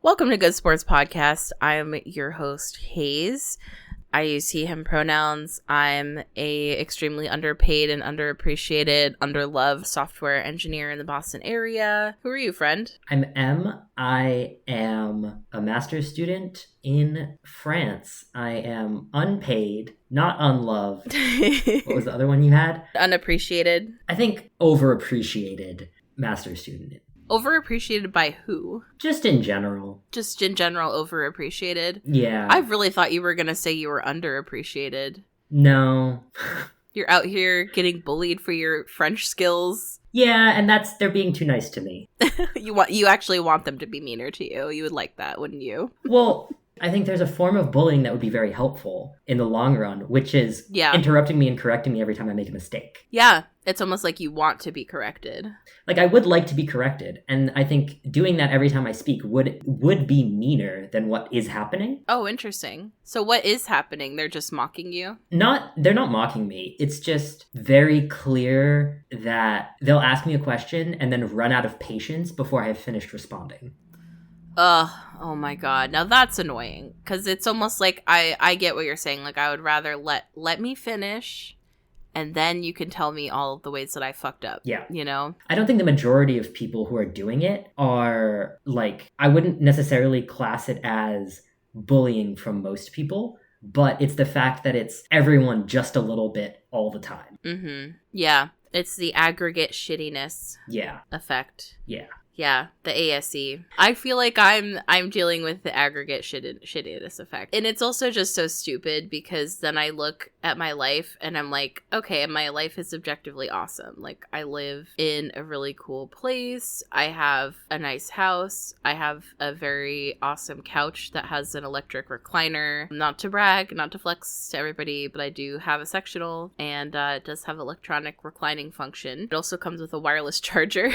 Welcome to Good Sports Podcast. I'm your host, Hayes. I use he, him pronouns. I'm a extremely underpaid and underappreciated, underloved software engineer in the Boston area. Who are you, friend? I'm M. I am a master's student in France. I am unpaid, not unloved. What was the other one you had? Unappreciated. I think overappreciated master's student. Overappreciated by who? Just in general. Just in general, overappreciated? Yeah. I really thought you were going to say you were underappreciated. No. You're out here getting bullied for your French skills. Yeah, and they're being too nice to me. You actually want them to be meaner to you. You would like that, wouldn't you? Well, I think there's a form of bullying that would be very helpful in the long run, which is interrupting me and correcting me every time I make a mistake. Yeah, it's almost like you want to be corrected. Like, I would like to be corrected, and I think doing that every time I speak would be meaner than what is happening. Oh, interesting. So what is happening? They're just mocking you? They're not mocking me. It's just very clear that they'll ask me a question and then run out of patience before I have finished responding. Oh my god. Now that's annoying, because it's almost like I get what you're saying. Like, I would rather let me finish, and then you can tell me all of the ways that I fucked up. Yeah. You know? I don't think the majority of people who are doing it are, like, I wouldn't necessarily class it as bullying from most people, but it's the fact that it's everyone just a little bit all the time. Mm-hmm. Yeah. It's the aggregate shittiness effect. Yeah. Yeah, the ASE. I feel like I'm dealing with the aggregate shittiness effect. And it's also just so stupid, because then I look at my life and I'm like, okay, my life is objectively awesome. Like, I live in a really cool place. I have a nice house. I have a very awesome couch that has an electric recliner. Not to brag, not to flex to everybody, but I do have a sectional, and it does have electronic reclining function. It also comes with a wireless charger.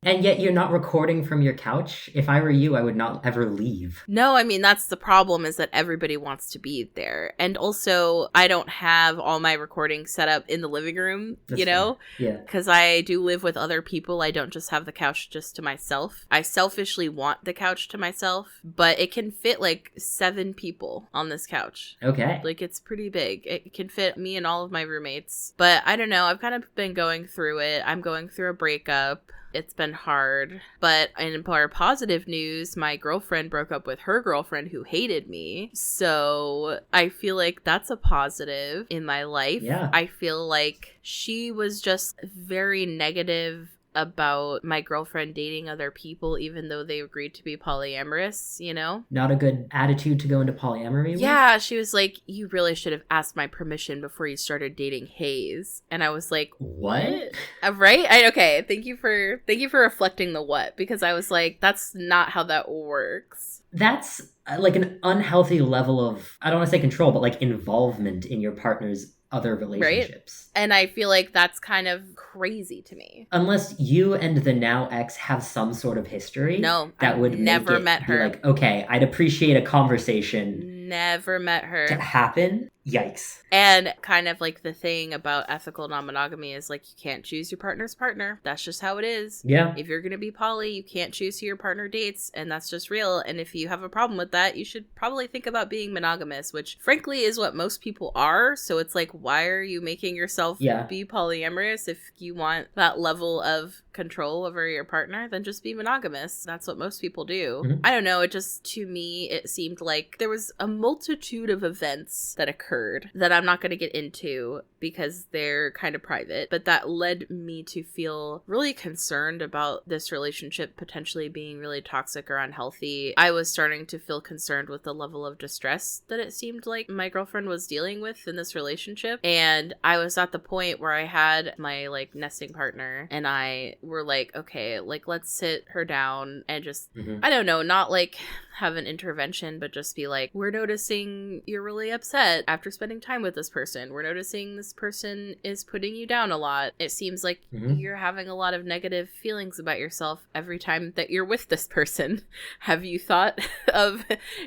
And yet you're not recording from your couch. If I were you, I would not ever leave. No, I mean, that's the problem, is that everybody wants to be there. And also, I don't have all my recording set up in the living room, you know? Fair. Yeah. Because I do live with other people. I don't just have the couch just to myself. I selfishly want the couch to myself, but it can fit like 7 people on this couch. Okay. Like, it's pretty big. It can fit me and all of my roommates. But I don't know. I've kind of been going through it. I'm going through a breakup. It's been hard. But in more positive news, my girlfriend broke up with her girlfriend who hated me. So I feel like that's a positive in my life. Yeah. I feel like she was just very negative about my girlfriend dating other people, even though they agreed to be polyamorous, you know? Not a good attitude to go into polyamory with? Yeah, she was like, you really should have asked my permission before you started dating Hayes. And I was like, what? Right? Okay, thank you for reflecting the what, because I was like, that's not how that works. That's like an unhealthy level of, I don't want to say control, but like involvement in your partner's other relationships. Right? And I feel like that's kind of crazy to me. Unless you and the now ex have some sort of history. No, that would never make it met her. Be like, okay, I'd appreciate a conversation. Never met her. To happen. Yikes. And kind of like the thing about ethical non-monogamy is like, you can't choose your partner's partner. That's just how it is. Yeah. If you're going to be poly, you can't choose who your partner dates, and that's just real. And if you have a problem with that, you should probably think about being monogamous, which frankly is what most people are. So it's like, why are you making yourself be polyamorous? If you want that level of control over your partner, then just be monogamous. That's what most people do. Mm-hmm. I don't know. It just, to me, it seemed like there was a multitude of events that occurred that I'm not going to get into because they're kind of private, but that led me to feel really concerned about this relationship potentially being really toxic or unhealthy. I was starting to feel concerned with the level of distress that it seemed like my girlfriend was dealing with in this relationship. And I was at the point where I had my like nesting partner and I were like, okay, like let's sit her down and just, I don't know, not like have an intervention, but just be like, we're noticing you're really upset after after spending time with this person, we're noticing this person is putting you down a lot. It seems like you're having a lot of negative feelings about yourself every time that you're with this person. Have you thought of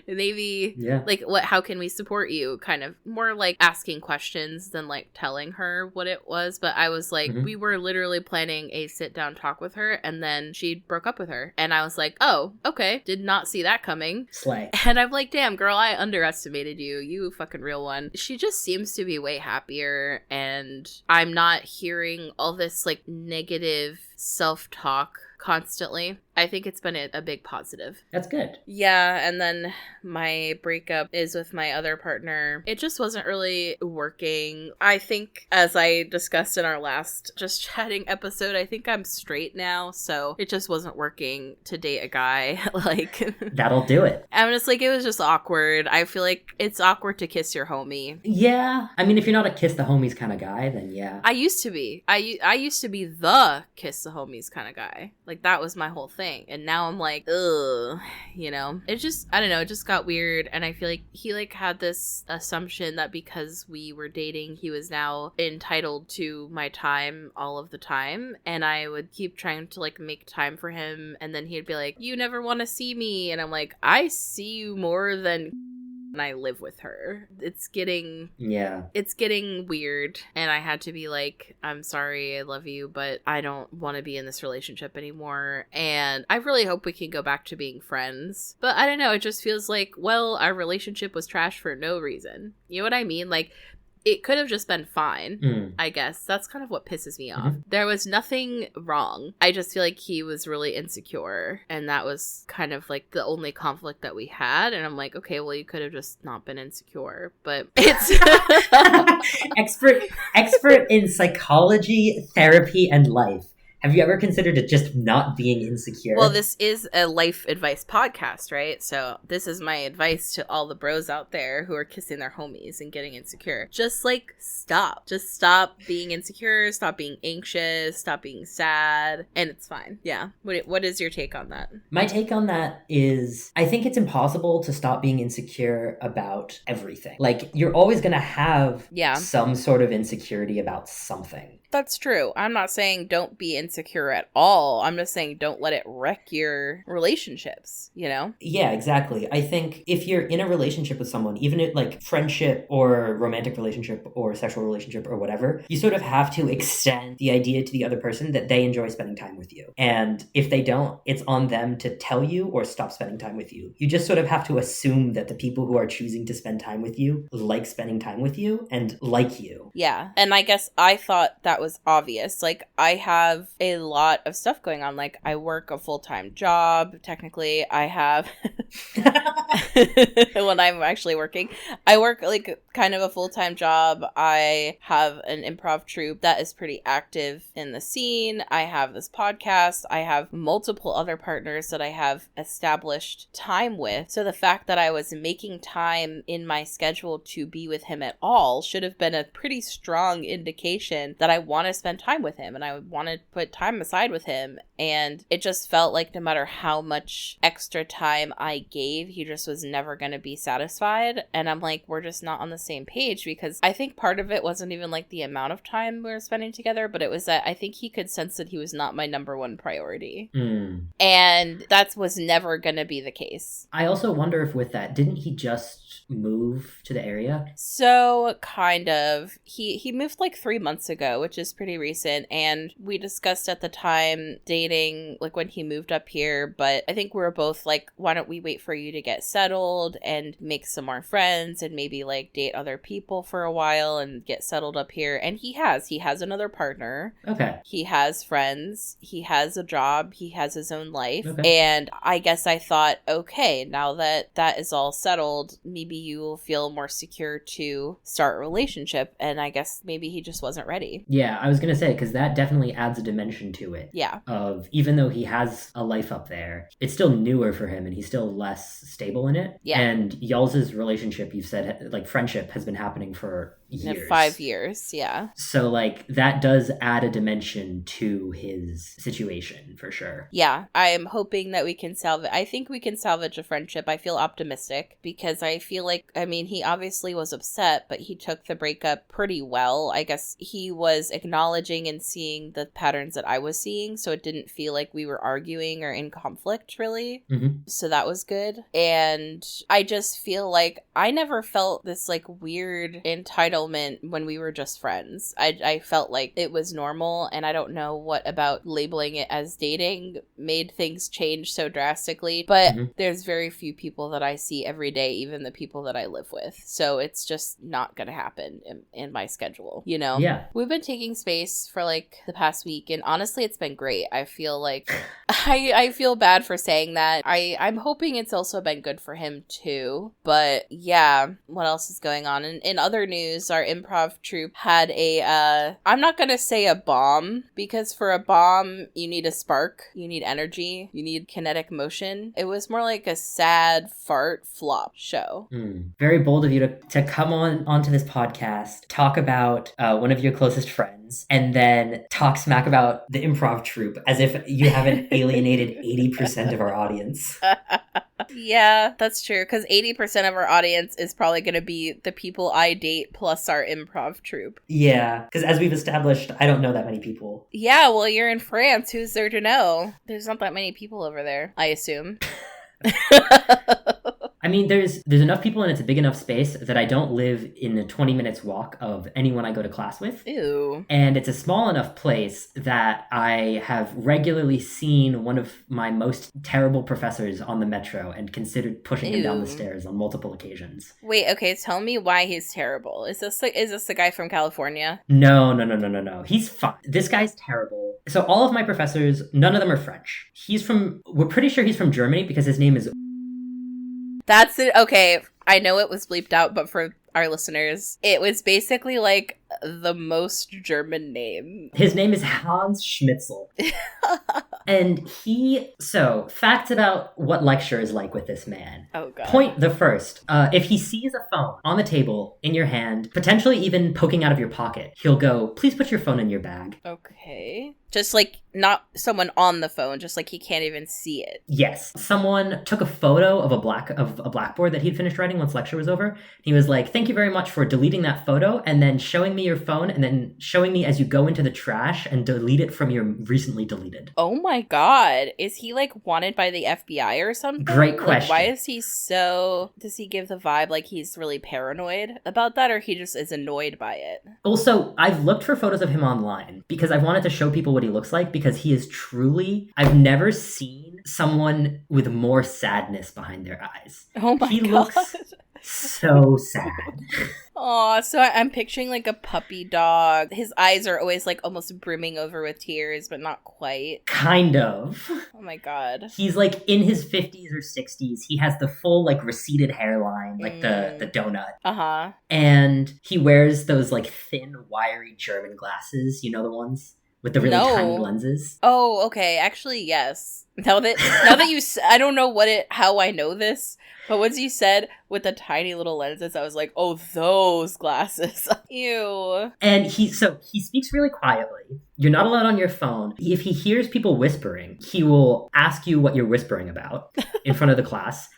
maybe like how can we support you? Kind of more like asking questions than like telling her what it was. But I was like, we were literally planning a sit down talk with her, and then she broke up with her. And I was like, oh, okay. Did not see that coming. Slay. And I'm like, damn, girl, I underestimated you. You fucking real one. She just seems to be way happier, and I'm not hearing all this like negative self-talk constantly. I think it's been a big positive. That's good. Yeah, and then my breakup is with my other partner. It just wasn't really working. I think, as I discussed in our last Just Chatting episode, I think I'm straight now, so it just wasn't working to date a guy. Like, that'll do it. I'm just like, it was just awkward. I feel like it's awkward to kiss your homie. Yeah. I mean, if you're not a kiss the homies kind of guy, then yeah. I used to be. I used to be the kiss the homies kind of guy. Like, that was my whole thing. And now I'm like, ugh, you know? It just, I don't know, it just got weird. And I feel like he like had this assumption that because we were dating, he was now entitled to my time all of the time. And I would keep trying to like make time for him. And then he'd be like, you never want to see me. And I'm like, I see you more than... and I live with her. It's getting weird, and I had to be like, I'm sorry, I love you, but I don't want to be in this relationship anymore, and I really hope we can go back to being friends. But I don't know, it just feels like, well, our relationship was trash for no reason. You know what I mean? Like, it could have just been fine, I guess. That's kind of what pisses me off. There was nothing wrong. I just feel like he was really insecure, and that was kind of like the only conflict that we had. And I'm like, okay, well, you could have just not been insecure, but it's expert in psychology, therapy, and life. Have you ever considered it just not being insecure? Well, this is a life advice podcast, right? So this is my advice to all the bros out there who are kissing their homies and getting insecure. Just like stop. Just stop being insecure. Stop being anxious. Stop being sad. And it's fine. Yeah. What is your take on that? My take on that is I think it's impossible to stop being insecure about everything. Like, you're always going to have some sort of insecurity about something. That's true. I'm not saying don't be insecure at all. I'm just saying don't let it wreck your relationships, you know? Yeah, exactly. I think if you're in a relationship with someone, even if like friendship or romantic relationship or sexual relationship or whatever, you sort of have to extend the idea to the other person that they enjoy spending time with you. And if they don't, it's on them to tell you or stop spending time with you. You just sort of have to assume that the people who are choosing to spend time with you like spending time with you and like you. Yeah. And I guess I thought that was obvious. Like, I have a lot of stuff going on. Like, I work a full-time job. Technically, I have when I'm actually working, I work like kind of a full-time job. I have an improv troupe that is pretty active in the scene. I have this podcast. I have multiple other partners that I have established time with. So the fact that I was making time in my schedule to be with him at all should have been a pretty strong indication that I want to spend time with him and I want to put time aside with him. And it just felt like no matter how much extra time I gave, he just was never going to be satisfied. And I'm like, we're just not on the same page, because I think part of it wasn't even like the amount of time we were spending together, but it was that I think he could sense that he was not my number one priority. And that was never going to be the case. I also wonder if with that, didn't he just move to the area? So kind of. He moved like 3 months ago, which is pretty recent, and we discussed at the time dating like when he moved up here, but I think we were both like, why don't we wait for you to get settled and make some more friends and maybe like date other people for a while and get settled up here. And he has another partner. Okay. He has friends, he has a job, he has his own life. Okay. And I guess I thought, okay, now that that is all settled, maybe you will feel more secure to start a relationship. And I guess maybe he just wasn't ready. Yeah, I was gonna say, because that definitely adds a dimension to it. Yeah. Of even though he has a life up there, it's still newer for him and he's still less stable in it. Yeah. And y'all's relationship, you've said, like friendship has been happening for years. 5 years, yeah. So, like, that does add a dimension to his situation, for sure. Yeah, I am hoping that we can salvage... I think we can salvage a friendship. I feel optimistic, because I feel like, I mean, he obviously was upset, but he took the breakup pretty well. I guess he was acknowledging and seeing the patterns that I was seeing, so it didn't feel like we were arguing or in conflict, really. Mm-hmm. So that was good. And I just feel like I never felt this, like, weird entitlement when we were just friends. I felt like it was normal, and I don't know what about labeling it as dating made things change so drastically, but there's very few people that I see every day, even the people that I live with. So it's just not gonna happen in my schedule, you know? Yeah. We've been taking space for like the past week, and honestly, it's been great. I feel like I feel bad for saying that. I'm hoping it's also been good for him too. But yeah, what else is going on? In other news, our improv troupe had a I'm not gonna say a bomb, because for a bomb you need a spark, you need energy, you need kinetic motion. It was more like a sad fart flop show. Very bold of you to come onto this podcast, talk about one of your closest friends, and then talk smack about the improv troupe as if you haven't alienated 80% of our audience. Yeah, that's true, because 80% of our audience is probably going to be the people I date plus our improv troupe. Yeah, because as we've established, I don't know that many people. Yeah, well, you're in France. Who's there to know? There's not that many people over there, I assume. I mean, there's enough people and it's a big enough space that I don't live in a 20 minutes walk of anyone I go to class with. Ew. And it's a small enough place that I have regularly seen one of my most terrible professors on the metro and considered pushing him down the stairs on multiple occasions. Wait, okay, tell me why he's terrible. Is this the guy from California? No. He's fine. This guy's terrible. So all of my professors, none of them are French. We're pretty sure he's from Germany because his name is... That's it. Okay, I know it was bleeped out, but for our listeners, it was basically like the most German name. His name is Hans Schnitzel. And facts about what lecture is like with this man. Oh, God. Point the first. If he sees a phone on the table, in your hand, potentially even poking out of your pocket, he'll go, "Please put your phone in your bag." Okay. Just like not someone on the phone, just like he can't even see it. Yes. Someone took a photo of a blackboard that he'd finished writing once lecture was over. He was like, "Thank you very much for deleting that photo and then showing me your phone and then showing me as you go into the trash and delete it from your recently deleted." Oh my God. Is he like wanted by the FBI or something? Great question. Like, why is he does he give the vibe like he's really paranoid about that, or he just is annoyed by it? Also, I've looked for photos of him online because I wanted to show people what he looks like, because he is truly, I've never seen someone with more sadness behind their eyes. Oh my God. He looks so sad. Aw, so I'm picturing like a puppy dog. His eyes are always like almost brimming over with tears, but not quite. Kind of. Oh my God. He's like in his 50s or 60s. He has the full like receded hairline, like the donut. Uh-huh. And he wears those like thin, wiry German glasses. You know the ones? With the really tiny lenses. Oh, okay. Actually, yes. Now that you, I don't know how I know this, but once you said with the tiny little lenses, I was like, oh, those glasses. Ew. And he speaks really quietly. You're not allowed on your phone. If he hears people whispering, he will ask you what you're whispering about in front of the class.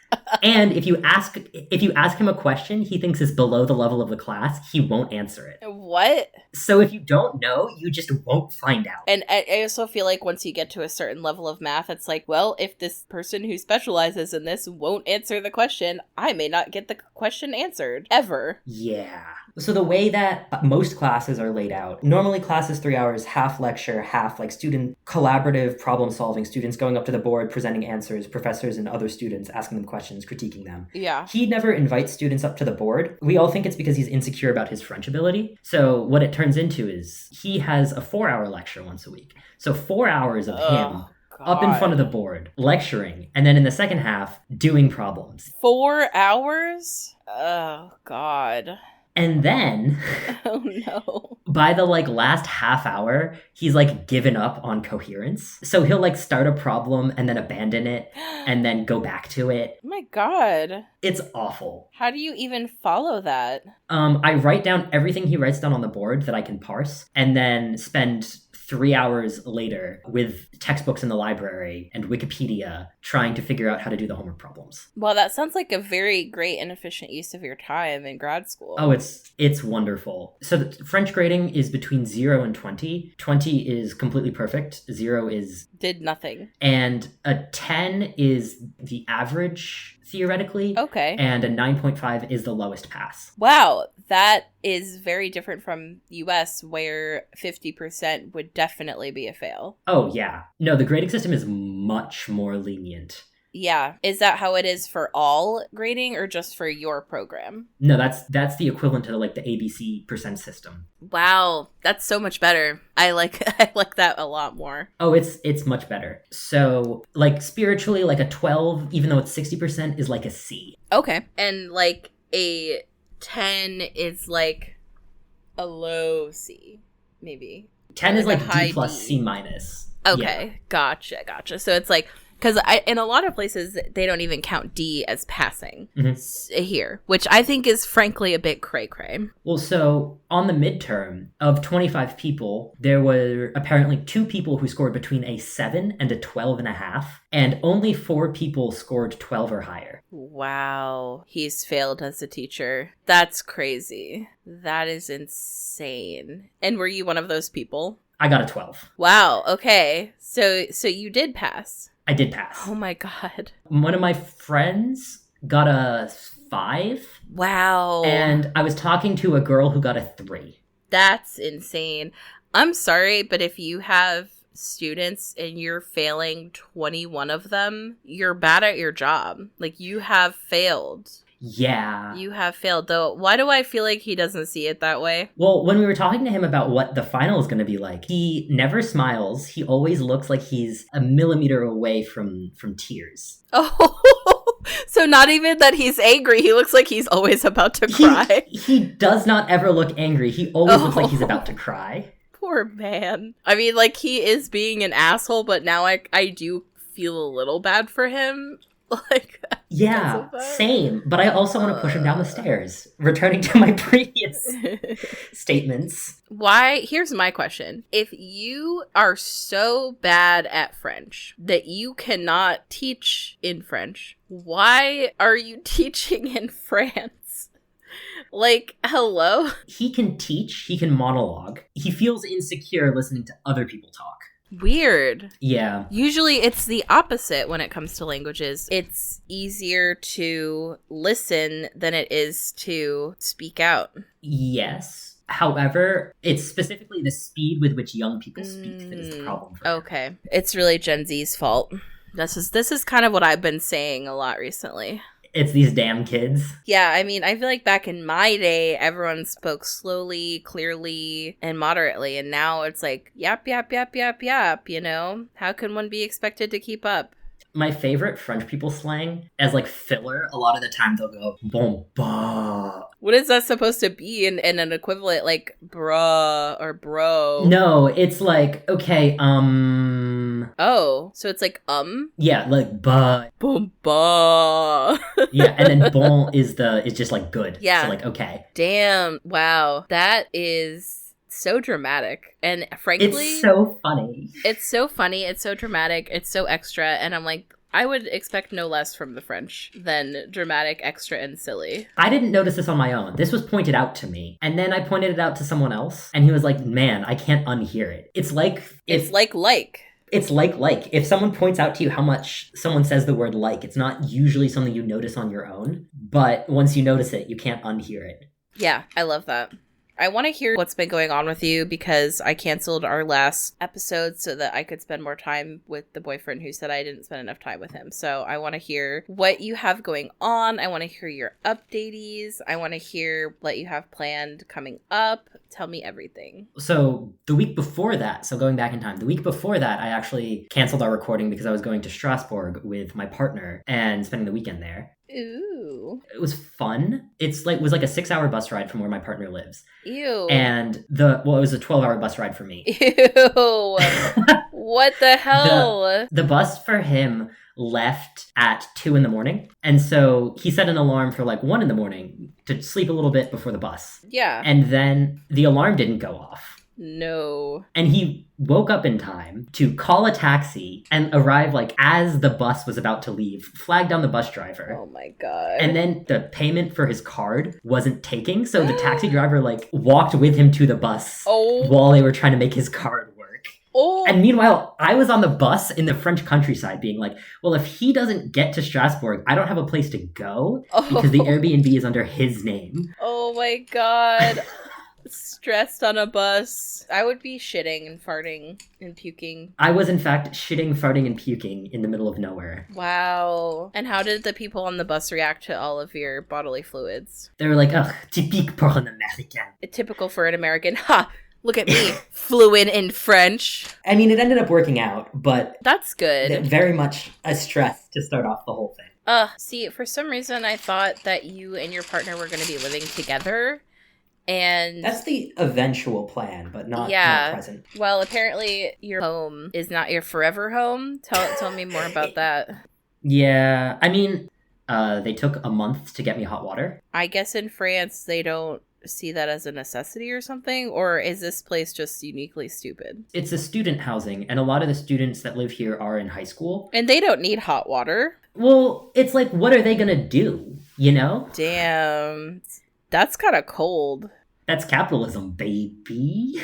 And if you ask him a question he thinks is below the level of the class, he won't answer it. What? So if you don't know, you just won't find out. And I also feel like once you get to a certain level of math, it's like, well, if this person who specializes in this won't answer the question, I may not get the question answered. Ever. Yeah. So the way that most classes are laid out, normally class is 3 hours, half lecture, half like student collaborative problem solving, students going up to the board, presenting answers, professors and other students asking them questions, critiquing them. Yeah. He never invites students up to the board. We all think it's because he's insecure about his French ability. So what it turns into is he has a 4-hour lecture once a week. So 4 hours of him up in front of the board, lecturing, and then in the second half, doing problems. 4 hours? Oh, God. And then Oh no. by the like last half hour, he's like given up on coherence. So he'll like start a problem and then abandon it and then go back to it. Oh my God. It's awful. How do you even follow that? I write down everything he writes down on the board that I can parse and then spend 3 hours later with textbooks in the library and Wikipedia trying to figure out how to do the homework problems. Well, that sounds like a very great and efficient use of your time in grad school. Oh, it's wonderful. So the French grading is between 0 and 20. 20 is completely perfect. 0 is... did nothing. And a 10 is the average, theoretically. Okay. And a 9.5 is the lowest pass. Wow, that is very different from US, where 50% would definitely be a fail. Oh, yeah. No, the grading system is much more lenient. Yeah. Is that how it is for all grading or just for your program? No, that's the equivalent to like the ABC percent system. Wow, that's so much better. I like that a lot more. Oh, it's much better. So, like spiritually, like a 12, even though it's 60%, is like a C. Okay. And like a 10 is like a low C, maybe. 10 is like high D plus D. C minus. Okay, yeah. Gotcha. So it's like, because in a lot of places, they don't even count D as passing here, which I think is frankly a bit cray-cray. Well, so on the midterm of 25 people, there were apparently 2 people who scored between a 7 and a 12.5, and only 4 people scored 12 or higher. Wow, he's failed as a teacher. That's crazy. That is insane. And were you one of those people? I got a 12. Wow, okay. So you did pass. I did pass. Oh my God. One of my friends got a 5. Wow. And I was talking to a girl who got a 3. That's insane. I'm sorry, but if you have students and you're failing 21 of them, you're bad at your job. Like, you have failed. Yeah. You have failed, though. Why do I feel like he doesn't see it that way? Well, when we were talking to him about what the final is going to be like, he never smiles. He always looks like he's a millimeter away from tears. Oh, so not even that he's angry. He looks like he's always about to cry. He does not ever look angry. He always looks like he's about to cry. Poor man. I mean, like, he is being an asshole, but now I do feel a little bad for him. Like, yeah, same. But I also want to push him down the stairs. Returning to my previous statements. Why? Here's my question. If you are so bad at French that you cannot teach in French, why are you teaching in France? Like, hello? He can teach. He can monologue. He feels insecure listening to other people talk. Weird. Yeah. Usually it's the opposite when it comes to languages. It's easier to listen than it is to speak out. Yes. However, it's specifically the speed with which young people speak that is the problem. Okay. It's really Gen Z's fault. This is kind of what I've been saying a lot recently. It's these damn kids. Yeah, I mean, I feel like back in my day, everyone spoke slowly, clearly, and moderately. And now it's like, yap, yap, yap, yap, yap, you know? How can one be expected to keep up? My favorite French people slang, as like filler, a lot of the time they'll go, bon bah. What is that supposed to be in an equivalent, like, bruh or bro? No, it's like, okay, Oh, so it's like, Yeah, like, bah. Bon bah. Yeah, and then bon is just like good. Yeah. So like, okay. Damn, wow. That is so dramatic. And frankly, it's so funny. It's so funny, it's so dramatic, it's so extra, and I'm like, I would expect no less from the French than dramatic, extra, and silly. I didn't notice this on my own. This was pointed out to me. And then I pointed it out to someone else, and he was like, man, I can't unhear it. It's like... It's like. It's like. If someone points out to you how much someone says the word like, it's not usually something you notice on your own. But once you notice it, you can't unhear it. Yeah, I love that. I want to hear what's been going on with you because I canceled our last episode so that I could spend more time with the boyfriend who said I didn't spend enough time with him. So I want to hear what you have going on. I want to hear your updates. I want to hear what you have planned coming up. Tell me everything. So the week before that, so going back in time, the week before that, I actually canceled our recording because I was going to Strasbourg with my partner and spending the weekend there. Ooh. It was fun. It was like a 6-hour bus ride from where my partner lives. Ew. And it was a 12-hour bus ride for me. Ew. What the hell? The bus for him left at 2 a.m. And so he set an alarm for like 1 a.m. to sleep a little bit before the bus. Yeah. And then the alarm didn't go off. No. And he woke up in time to call a taxi and arrive like as the bus was about to leave, flag down the bus driver. Oh my God. And then the payment for his card wasn't taking. So the taxi driver like walked with him to the bus while they were trying to make his card work. Oh. And meanwhile, I was on the bus in the French countryside being like, well, if he doesn't get to Strasbourg, I don't have a place to go because the Airbnb is under his name. Oh my God. Stressed on a bus. I would be shitting and farting and puking. I was in fact shitting, farting, and puking in the middle of nowhere. Wow. And how did the people on the bus react to all of your bodily fluids? They were like, ugh, typique pour un Américain. Typical for an American. Ha! Look at me, fluent in French. I mean, it ended up working out, but... That's good. Very much a stress to start off the whole thing. See, for some reason I thought that you and your partner were going to be living together. And that's the eventual plan, but not present. Well, apparently your home is not your forever home. Tell me more about that. Yeah, I mean, they took a month to get me hot water. I guess in France they don't see that as a necessity or something, or is this place just uniquely stupid? It's a student housing, and a lot of the students that live here are in high school. And they don't need hot water. Well, it's like, what are they gonna do, you know? Damn. That's kind of cold. That's capitalism, baby.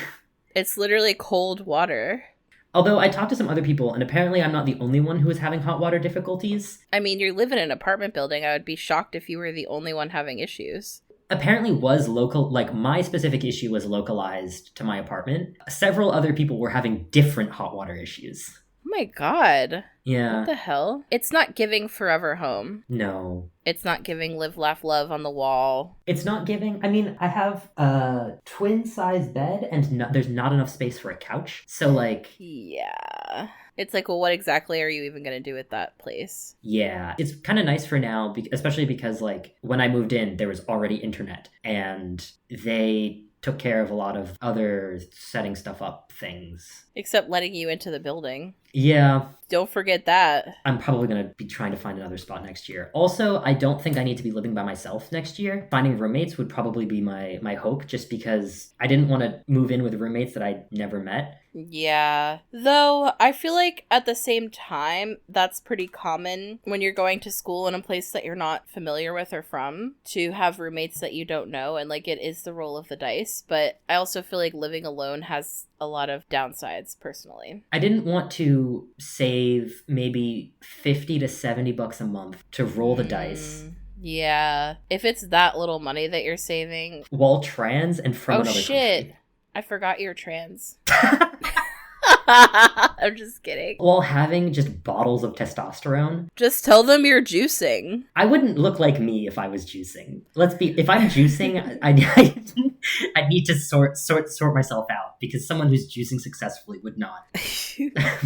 It's literally cold water. Although I talked to some other people, and apparently I'm not the only one who is having hot water difficulties. I mean, you live in an apartment building. I would be shocked if you were the only one having issues. Apparently was local, like my specific issue was localized to my apartment. Several other people were having different hot water issues. Oh my God. Yeah. What the hell? It's not giving Forever Home. No. It's not giving Live, Laugh, Love on the wall. It's not giving... I mean, I have a twin-size bed, and there's not enough space for a couch. So, like... Yeah. It's like, well, what exactly are you even going to do with that place? Yeah. It's kind of nice for now, especially because, like, when I moved in, there was already internet. And they took care of a lot of other setting stuff up things. Except letting you into the building. Yeah. Don't forget that. I'm probably going to be trying to find another spot next year. Also, I don't think I need to be living by myself next year. Finding roommates would probably be my hope, just because I didn't want to move in with roommates that I never met. Yeah. Though, I feel like at the same time, that's pretty common when you're going to school in a place that you're not familiar with or from, to have roommates that you don't know, and like it is the roll of the dice. But I also feel like living alone has a lot of downsides, personally. I didn't want to save maybe $50 to $70 a month to roll the dice. Yeah. If it's that little money that you're saving. While trans and from another shit. country. I forgot you're trans. I'm just kidding. While having just bottles of testosterone. Just tell them you're juicing. I wouldn't look like me if I was juicing. If I'm juicing, I need to sort myself out, because someone who's juicing successfully would not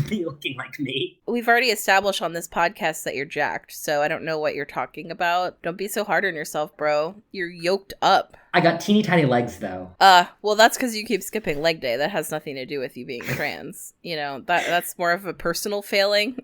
be looking like me. We've already established on this podcast that you're jacked, so I don't know what you're talking about. Don't be so hard on yourself, bro. You're yoked up. I got teeny tiny legs, though. Well, that's because you keep skipping leg day. That has nothing to do with you being trans. You know, that's more of a personal failing.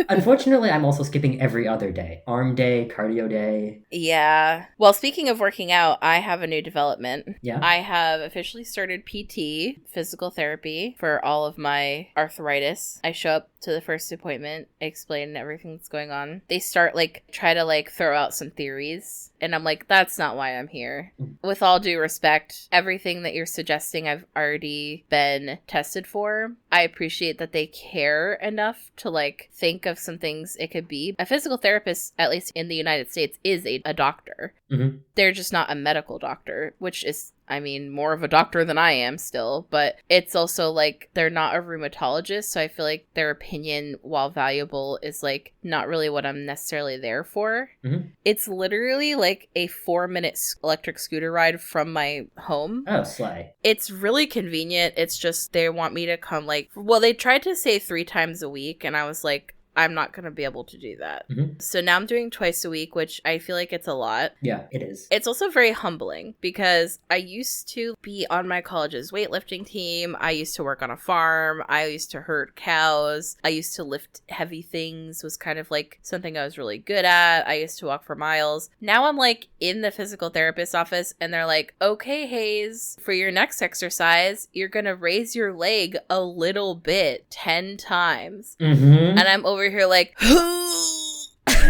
Unfortunately, I'm also skipping every other day. Arm day, cardio day. Yeah. Well, speaking of working out, I have a new development. Yeah? I have officially started PT, physical therapy, for all of my arthritis. I show up to the first appointment, explain everything that's going on. They start, try to, throw out some theories. And I'm like, that's not why I'm here. With all due respect, everything that you're suggesting I've already been tested for. I appreciate that they care enough to, think of some things it could be. A physical therapist, at least in the United States, is a doctor. Mm-hmm. They're just not a medical doctor, which is I mean, more of a doctor than I am still, but it's also like they're not a rheumatologist, so I feel like their opinion, while valuable, is like not really what I'm necessarily there for. Mm-hmm. It's literally like a 4-minute electric scooter ride from my home. Oh, slay. It's really convenient. It's just they want me to come well, they tried to say 3 times a week, and I was like, I'm not going to be able to do that. Mm-hmm. So now I'm doing twice a week, which I feel like it's a lot. Yeah, it is. It's also very humbling because I used to be on my college's weightlifting team. I used to work on a farm. I used to herd cows. I used to lift heavy things, was kind of like something I was really good at. I used to walk for miles. Now I'm like in the physical therapist's office and they're like, okay, Hayes, for your next exercise, you're going to raise your leg a little bit 10 times. Mm-hmm. And I'm over here like,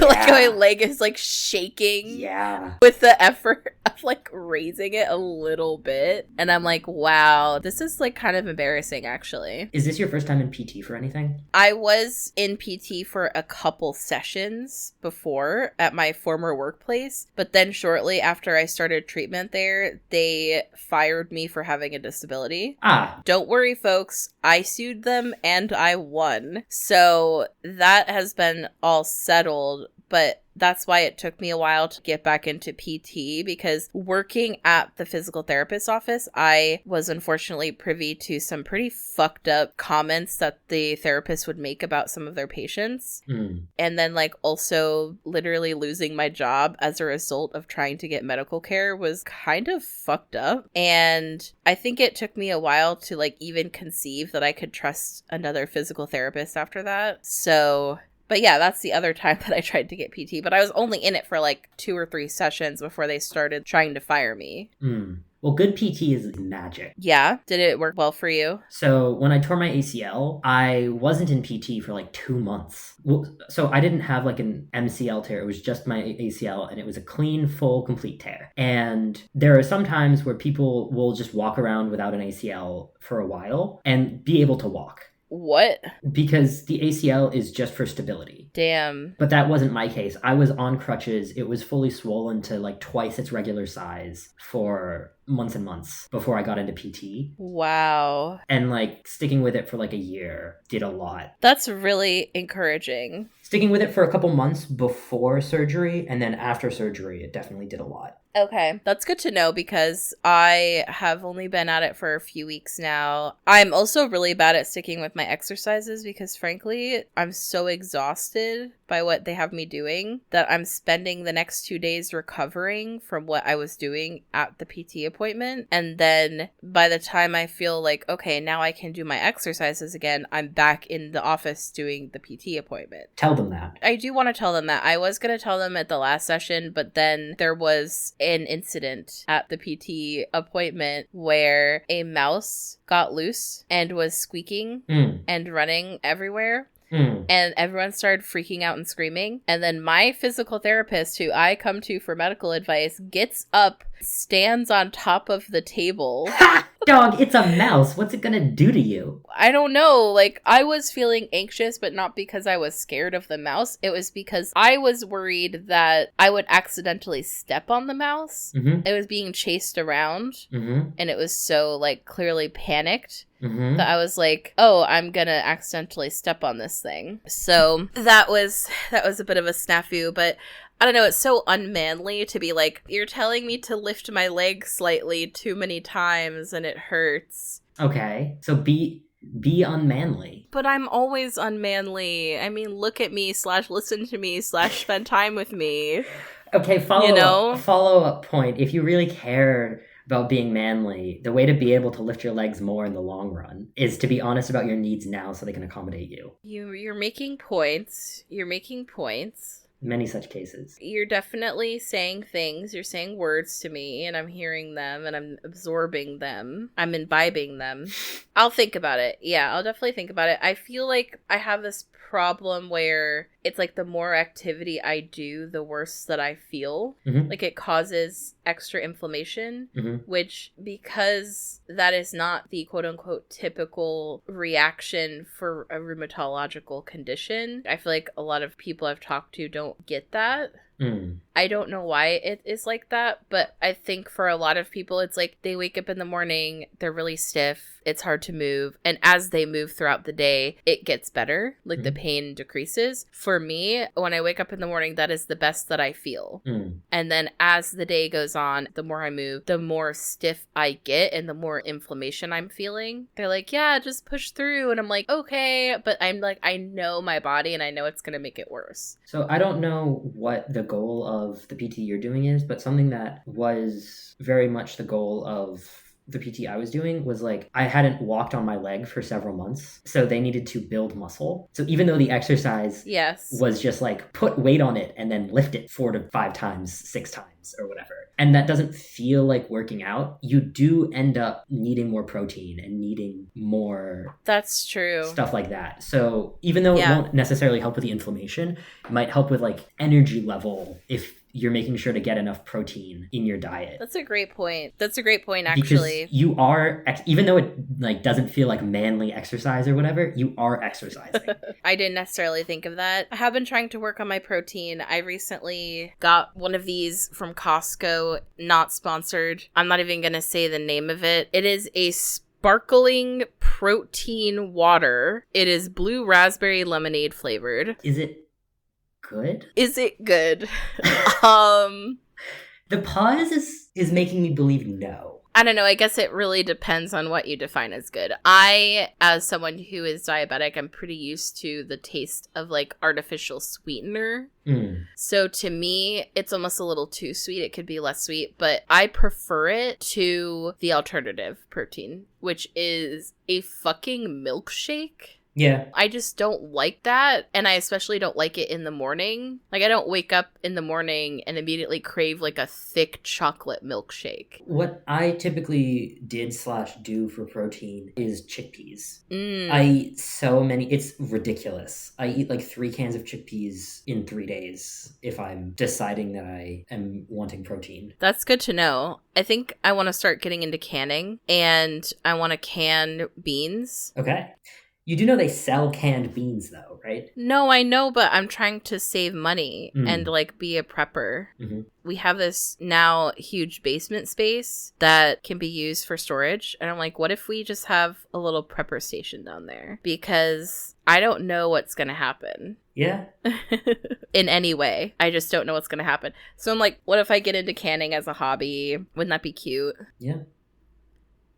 like my leg is like shaking with the effort of like raising it a little bit. And I'm like, wow, this is like kind of embarrassing actually. Is this your first time in PT for anything? I was in PT for a couple sessions before at my former workplace, but then shortly after I started treatment there, they fired me for having a disability. Don't worry, folks. I sued them and I won. So that has been all settled, but that's why it took me a while to get back into PT, because working at the physical therapist's office, I was unfortunately privy to some pretty fucked up comments that the therapist would make about some of their patients. And then like also literally losing my job as a result of trying to get medical care was kind of fucked up. And I think it took me a while to like even conceive that I could trust another physical therapist after that. So... But yeah, that's the other time that I tried to get PT. But I was only in it for like 2 or 3 sessions before they started trying to fire me. Well, good PT is magic. Yeah? Did it work well for you? So when I tore my ACL, I wasn't in PT for like 2 months. So I didn't have like an MCL tear. It was just my ACL, and it was a clean, full, complete tear. And there are some times where people will just walk around without an ACL for a while and be able to walk. What? Because the ACL is just for stability. Damn. But that wasn't my case. I was on crutches. It was fully swollen to like twice its regular size for months and months before I got into PT. Wow. And like sticking with it for like a year did a lot. That's really encouraging. Sticking with it for a couple months before surgery, and then after surgery, it definitely did a lot. Okay, that's good to know because I have only been at it for a few weeks now. I'm also really bad at sticking with my exercises because frankly, I'm so exhausted by what they have me doing that I'm spending the next 2 days recovering from what I was doing at the PT appointment. And then by the time I feel like, okay, now I can do my exercises again, I'm back in the office doing the PT appointment. Tell them that. I do want to tell them that. I was going to tell them at the last session, but then there was an incident at the PT appointment where a mouse got loose and was squeaking and running everywhere. And everyone started freaking out and screaming. And then my physical therapist, who I come to for medical advice, gets up, stands on top of the table. Ha! Dog, it's a mouse. What's it gonna do to you? I don't know. Like, I was feeling anxious, but not because I was scared of the mouse. It was because I was worried that I would accidentally step on the mouse. It was being chased around. And it was so, like, clearly panicked. That I was like, oh, I'm gonna accidentally step on this thing. So that was a bit of a snafu, but I don't know, it's so unmanly to be like, you're telling me to lift my leg slightly too many times and it hurts. Okay, so be unmanly. But I'm always unmanly. I mean, look at me / listen to me / spend time with me. Okay, follow-up point. If you really care about being manly, the way to be able to lift your legs more in the long run is to be honest about your needs now so they can accommodate you. You're making points. You're making points. Many such cases. You're definitely saying things. You're saying words to me, and I'm hearing them, and I'm absorbing them. I'm imbibing them. I'll think about it. Yeah, I'll definitely think about it. I feel like I have this problem where it's like the more activity I do, the worse that I feel. Like it causes extra inflammation, which, because that is not the quote unquote typical reaction for a rheumatological condition, I feel like a lot of people I've talked to don't get that. Mm. I don't know why it is like that, but I think for a lot of people, it's like they wake up in the morning, they're really stiff, it's hard to move, and as they move throughout the day, it gets better, like the pain decreases. For me, when I wake up in the morning, that is the best that I feel. And then as the day goes on, the more I move, the more stiff I get and the more inflammation I'm feeling. They're like, yeah, just push through. And I'm like, okay, but I'm like, I know my body and I know it's going to make it worse. So I don't know what the goal of the PT you're doing is, but something that was very much the goal of the PT I was doing was like, I hadn't walked on my leg for several months, so they needed to build muscle. So even though the exercise was just like put weight on it and then lift it 4 to 5 times, 6 times or whatever, and that doesn't feel like working out, you do end up needing more protein and needing more That's true. Stuff like that. So even though it won't necessarily help with the inflammation, it might help with like energy level if you're making sure to get enough protein in your diet. That's a great point. That's a great point, actually. Because you are, even though it like doesn't feel like manly exercise or whatever, you are exercising. I didn't necessarily think of that. I have been trying to work on my protein. I recently got one of these from Costco, not sponsored. I'm not even going to say the name of it. It is a sparkling protein water. It is blue raspberry lemonade flavored. Is it good? Is it good? The pause is making me believe no. I don't know. I guess it really depends on what you define as good. I, as someone who is diabetic, I'm pretty used to the taste of like artificial sweetener. So to me, it's almost a little too sweet. It could be less sweet, but I prefer it to the alternative protein, which is a fucking milkshake. Yeah. I just don't like that, and I especially don't like it in the morning. Like, I don't wake up in the morning and immediately crave, like, a thick chocolate milkshake. What I typically do for protein is chickpeas. I eat so many. It's ridiculous. I eat, like, 3 cans of chickpeas in 3 days if I'm deciding that I am wanting protein. That's good to know. I think I want to start getting into canning, and I want to can beans. Okay. You do know they sell canned beans, though, right? No, I know, but I'm trying to save money and, like, be a prepper. We have this now huge basement space that can be used for storage. And I'm like, what if we just have a little prepper station down there? Because I don't know what's going to happen. Yeah. In any way. I just don't know what's going to happen. So I'm like, what if I get into canning as a hobby? Wouldn't that be cute? Yeah.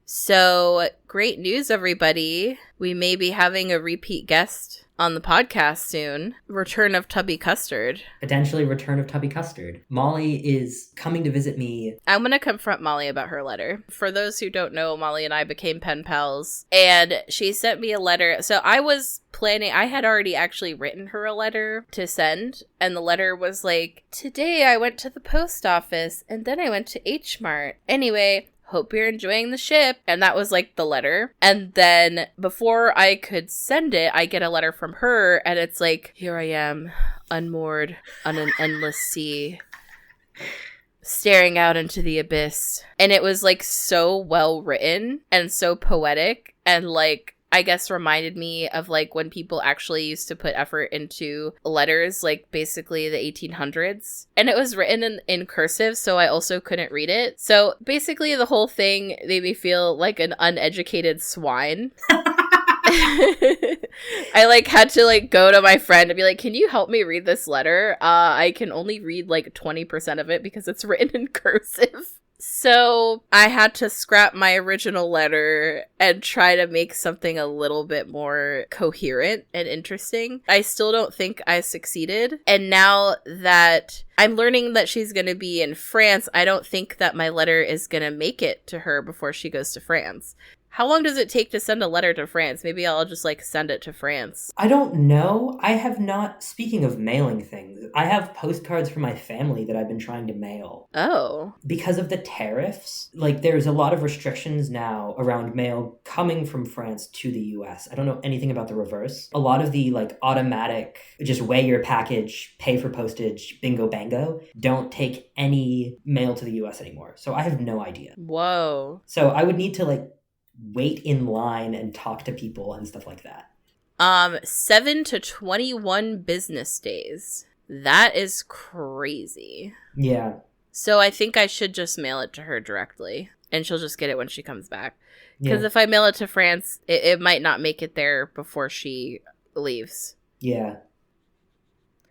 So, great news, everybody. We may be having a repeat guest on the podcast soon. Return of Tubby Custard. Potentially return of Tubby Custard. Molly is coming to visit me. I'm going to confront Molly about her letter. For those who don't know, Molly and I became pen pals, and she sent me a letter. So I was planning, I had already actually written her a letter to send, and the letter was like, today I went to the post office, and then I went to H Mart. Anyway, hope you're enjoying the ship. And that was like the letter. And then before I could send it, I get a letter from her, and it's like, here I am, unmoored on an endless sea, staring out into the abyss. And it was like so well written and so poetic, and like, I guess reminded me of like when people actually used to put effort into letters, like basically the 1800s. And it was written in cursive, so I also couldn't read it. So basically the whole thing made me feel like an uneducated swine. I like had to like go to my friend and be like, can you help me read this letter? I can only read like 20% of it because it's written in cursive. So I had to scrap my original letter and try to make something a little bit more coherent and interesting. I still don't think I succeeded. And now that I'm learning that she's going to be in France, I don't think that my letter is going to make it to her before she goes to France. How long does it take to send a letter to France? Maybe I'll just like send it to France. I don't know. I have not, speaking of mailing things, I have postcards for my family that I've been trying to mail. Oh. Because of the tariffs, like there's a lot of restrictions now around mail coming from France to the US. I don't know anything about the reverse. A lot of the like automatic, just weigh your package, pay for postage, bingo bango, don't take any mail to the US anymore. So I have no idea. Whoa. So I would need to like wait in line and talk to people and stuff like that. 7 to 21 business days. That is crazy. Yeah. So I think I should just mail it to her directly, and she'll just get it when she comes back. Because if I mail it to France, it might not make it there before she leaves. Yeah.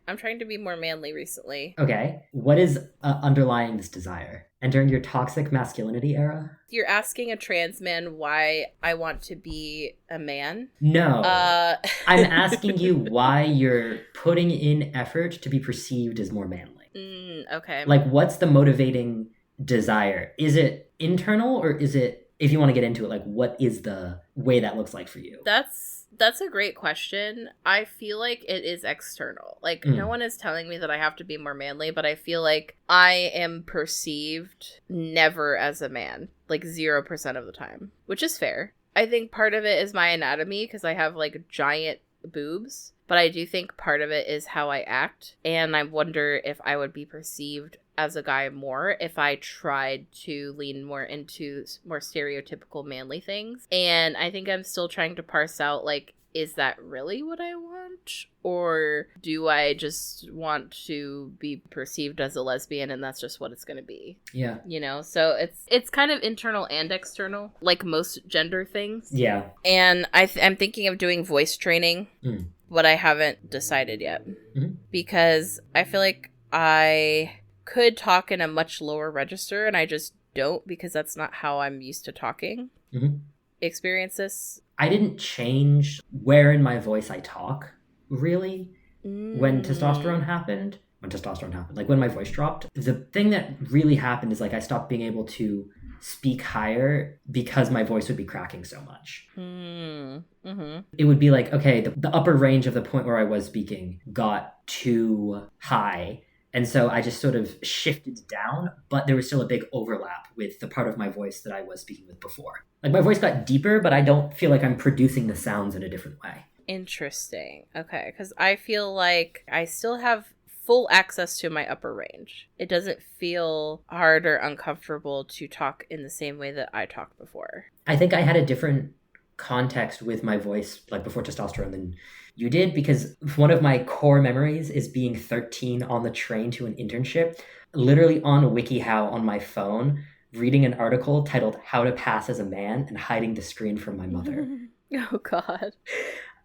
I'm trying to be more manly recently. Okay. What is underlying this desire? Entering your toxic masculinity era? You're asking a trans man why I want to be a man? No. I'm asking you why you're putting in effort to be perceived as more manly. Okay. Like, what's the motivating desire? Is it internal, or is it, if you want to get into it, like, what is the way that looks like for you? That's a great question. I feel like it is external. Like, no one is telling me that I have to be more manly, but I feel like I am perceived never as a man. Like, 0% of the time. Which is fair. I think part of it is my anatomy, because I have, like, giant boobs. But I do think part of it is how I act. And I wonder if I would be perceived as a guy more if I tried to lean more into more stereotypical manly things. And I think I'm still trying to parse out, like, is that really what I want? Or do I just want to be perceived as a lesbian and that's just what it's going to be? Yeah. You know, so it's kind of internal and external, like most gender things. Yeah. And I'm thinking of doing voice training, but I haven't decided yet. Because I feel like I could talk in a much lower register, and I just don't, because that's not how I'm used to talking. Experience this? I didn't change where in my voice I talk, really, when testosterone happened. Like, when my voice dropped. The thing that really happened is, like, I stopped being able to speak higher because my voice would be cracking so much. It would be like, okay, the upper range of the point where I was speaking got too high. And so I just sort of shifted down, but there was still a big overlap with the part of my voice that I was speaking with before. Like, my voice got deeper, but I don't feel like I'm producing the sounds in a different way. Interesting. Okay, because I feel like I still have full access to my upper range. It doesn't feel hard or uncomfortable to talk in the same way that I talked before. I think I had a different context with my voice, like, before testosterone than you did, because one of my core memories is being 13 on the train to an internship, literally on WikiHow on my phone, reading an article titled "How to Pass as a Man" and hiding the screen from my mother. Oh, God.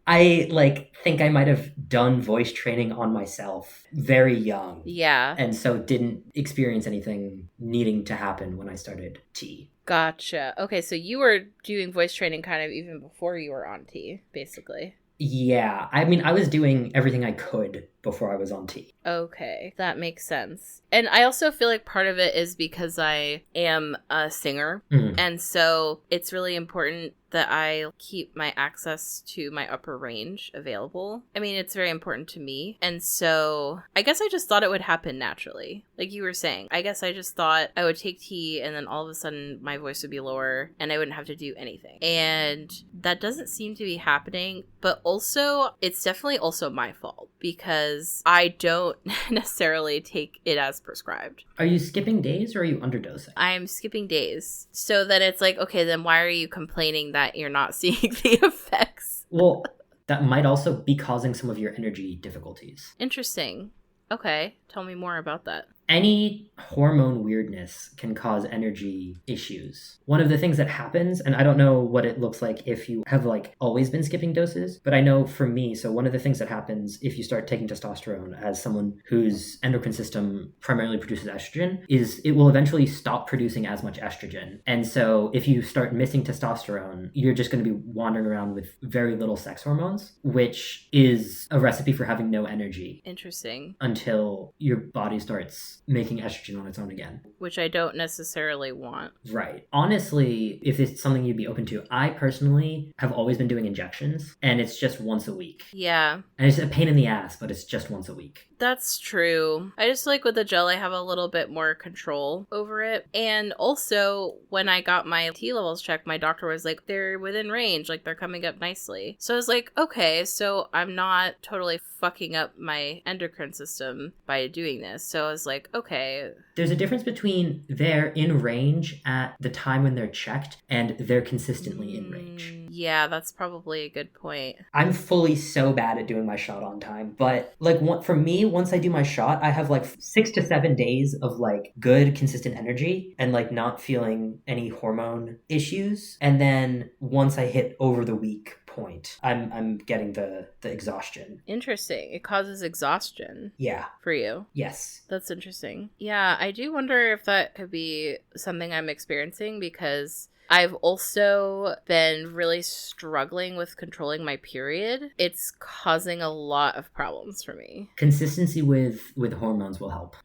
I, like, think I might have done voice training on myself very young. Yeah. And so didn't experience anything needing to happen when I started T. Gotcha. Okay, so you were doing voice training kind of even before you were on T, basically. Yeah. I mean, I was doing everything I could before I was on T. Okay, that makes sense. And I also feel like part of it is because I am a singer. And so it's really important that I keep my access to my upper range available. I mean, it's very important to me. And so I guess I just thought it would happen naturally. Like you were saying, I guess I just thought I would take T and then all of a sudden my voice would be lower and I wouldn't have to do anything. And that doesn't seem to be happening. But also, it's definitely also my fault because I don't necessarily take it as prescribed. Are you skipping days or are you underdosing? I'm skipping days. So then it's like, okay, then why are you complaining that you're not seeing the effects? Well, that might also be causing some of your energy difficulties. Interesting. Okay, tell me more about that. Any hormone weirdness can cause energy issues. One of the things that happens, and I don't know what it looks like if you have, like, always been skipping doses, but I know for me, so one of the things that happens if you start taking testosterone as someone whose endocrine system primarily produces estrogen is it will eventually stop producing as much estrogen. And so if you start missing testosterone, you're just going to be wandering around with very little sex hormones, which is a recipe for having no energy. Interesting. Until your body starts making estrogen on its own again. Which I don't necessarily want. Right. Honestly, if it's something you'd be open to, I personally have always been doing injections, and it's just once a week. Yeah. And it's a pain in the ass, but it's just once a week. That's true. I just feel like with the gel, I have a little bit more control over it. And also, when I got my T levels checked, my doctor was like, they're within range, like they're coming up nicely. So I was like, okay, so I'm not totally fucking up my endocrine system by doing this. So I was like, okay. There's a difference between they're in range at the time when they're checked and they're consistently in range. Yeah, that's probably a good point. I'm fully so bad at doing my shot on time, but like for me, once I do my shot, I have like 6 to 7 days of like good consistent energy and like not feeling any hormone issues. And then once I hit over the week point, I'm getting the exhaustion. Interesting. It causes exhaustion. Yeah. For you. Yes. That's interesting. Yeah, I do wonder if that could be something I'm experiencing, because I've also been really struggling with controlling my period. It's causing a lot of problems for me. Consistency with hormones will help.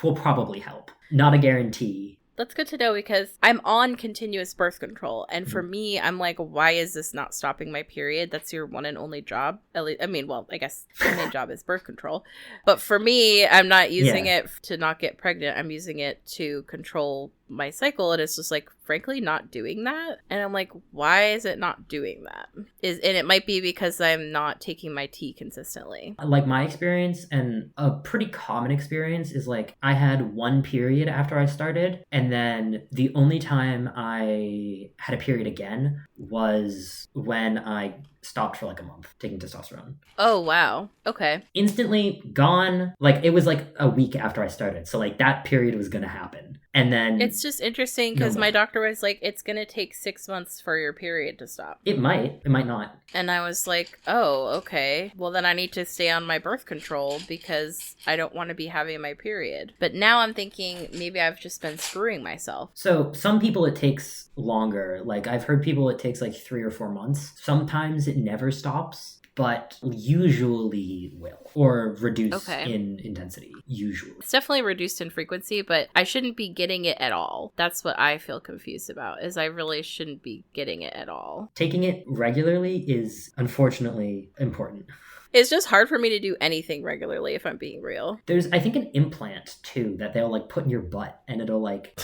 Will probably help. Not a guarantee. That's good to know, because I'm on continuous birth control. And for me, I'm like, why is this not stopping my period? That's your one and only job. At least, I mean, well, I guess my main job is birth control. But for me, I'm not using it to not get pregnant. I'm using it to control my cycle, and it's just like, frankly, not doing that. And I'm like, why is it not doing that? And it might be because I'm not taking my tea consistently. Like my experience, and a pretty common experience, is like I had one period after I started, and then the only time I had a period again was when I stopped for like a month taking testosterone. Oh, wow. Okay. Instantly gone. Like it was like a week after I started. So like that period was going to happen. And then it's just interesting because my doctor was like, it's going to take 6 months for your period to stop. It might not. And I was like, oh, okay. Well, then I need to stay on my birth control because I don't want to be having my period. But now I'm thinking maybe I've just been screwing myself. So some people it takes longer. Like I've heard people it takes like 3 or 4 months. Sometimes it never stops, but usually will, or reduce in intensity, usually. It's definitely reduced in frequency, but I shouldn't be getting it at all. That's what I feel confused about, is I really shouldn't be getting it at all. Taking it regularly is unfortunately important. It's just hard for me to do anything regularly, if I'm being real. There's, I think, an implant, too, that they'll, like, put in your butt, and it'll, like...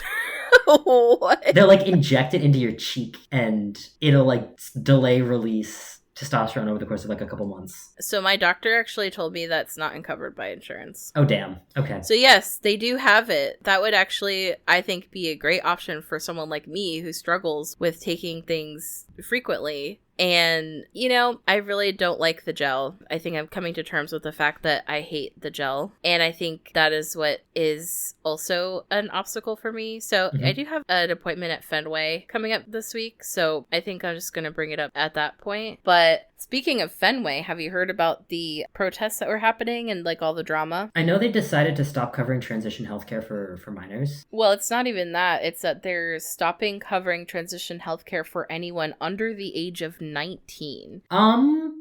What? They'll, like, inject it into your cheek, and it'll, like, delay release testosterone over the course of like a couple months. So my doctor actually told me that's not covered by insurance. Oh, damn. Okay. So yes, they do have it. That would actually, I think, be a great option for someone like me who struggles with taking things frequently. And, you know, I really don't like the gel. I think I'm coming to terms with the fact that I hate the gel. And I think that is what is also an obstacle for me. So I do have an appointment at Fenway coming up this week. So I think I'm just going to bring it up at that point. But speaking of Fenway, have you heard about the protests that were happening and like all the drama? I know they decided to stop covering transition healthcare for minors. Well, it's not even that. It's that they're stopping covering transition healthcare for anyone under the age of 19.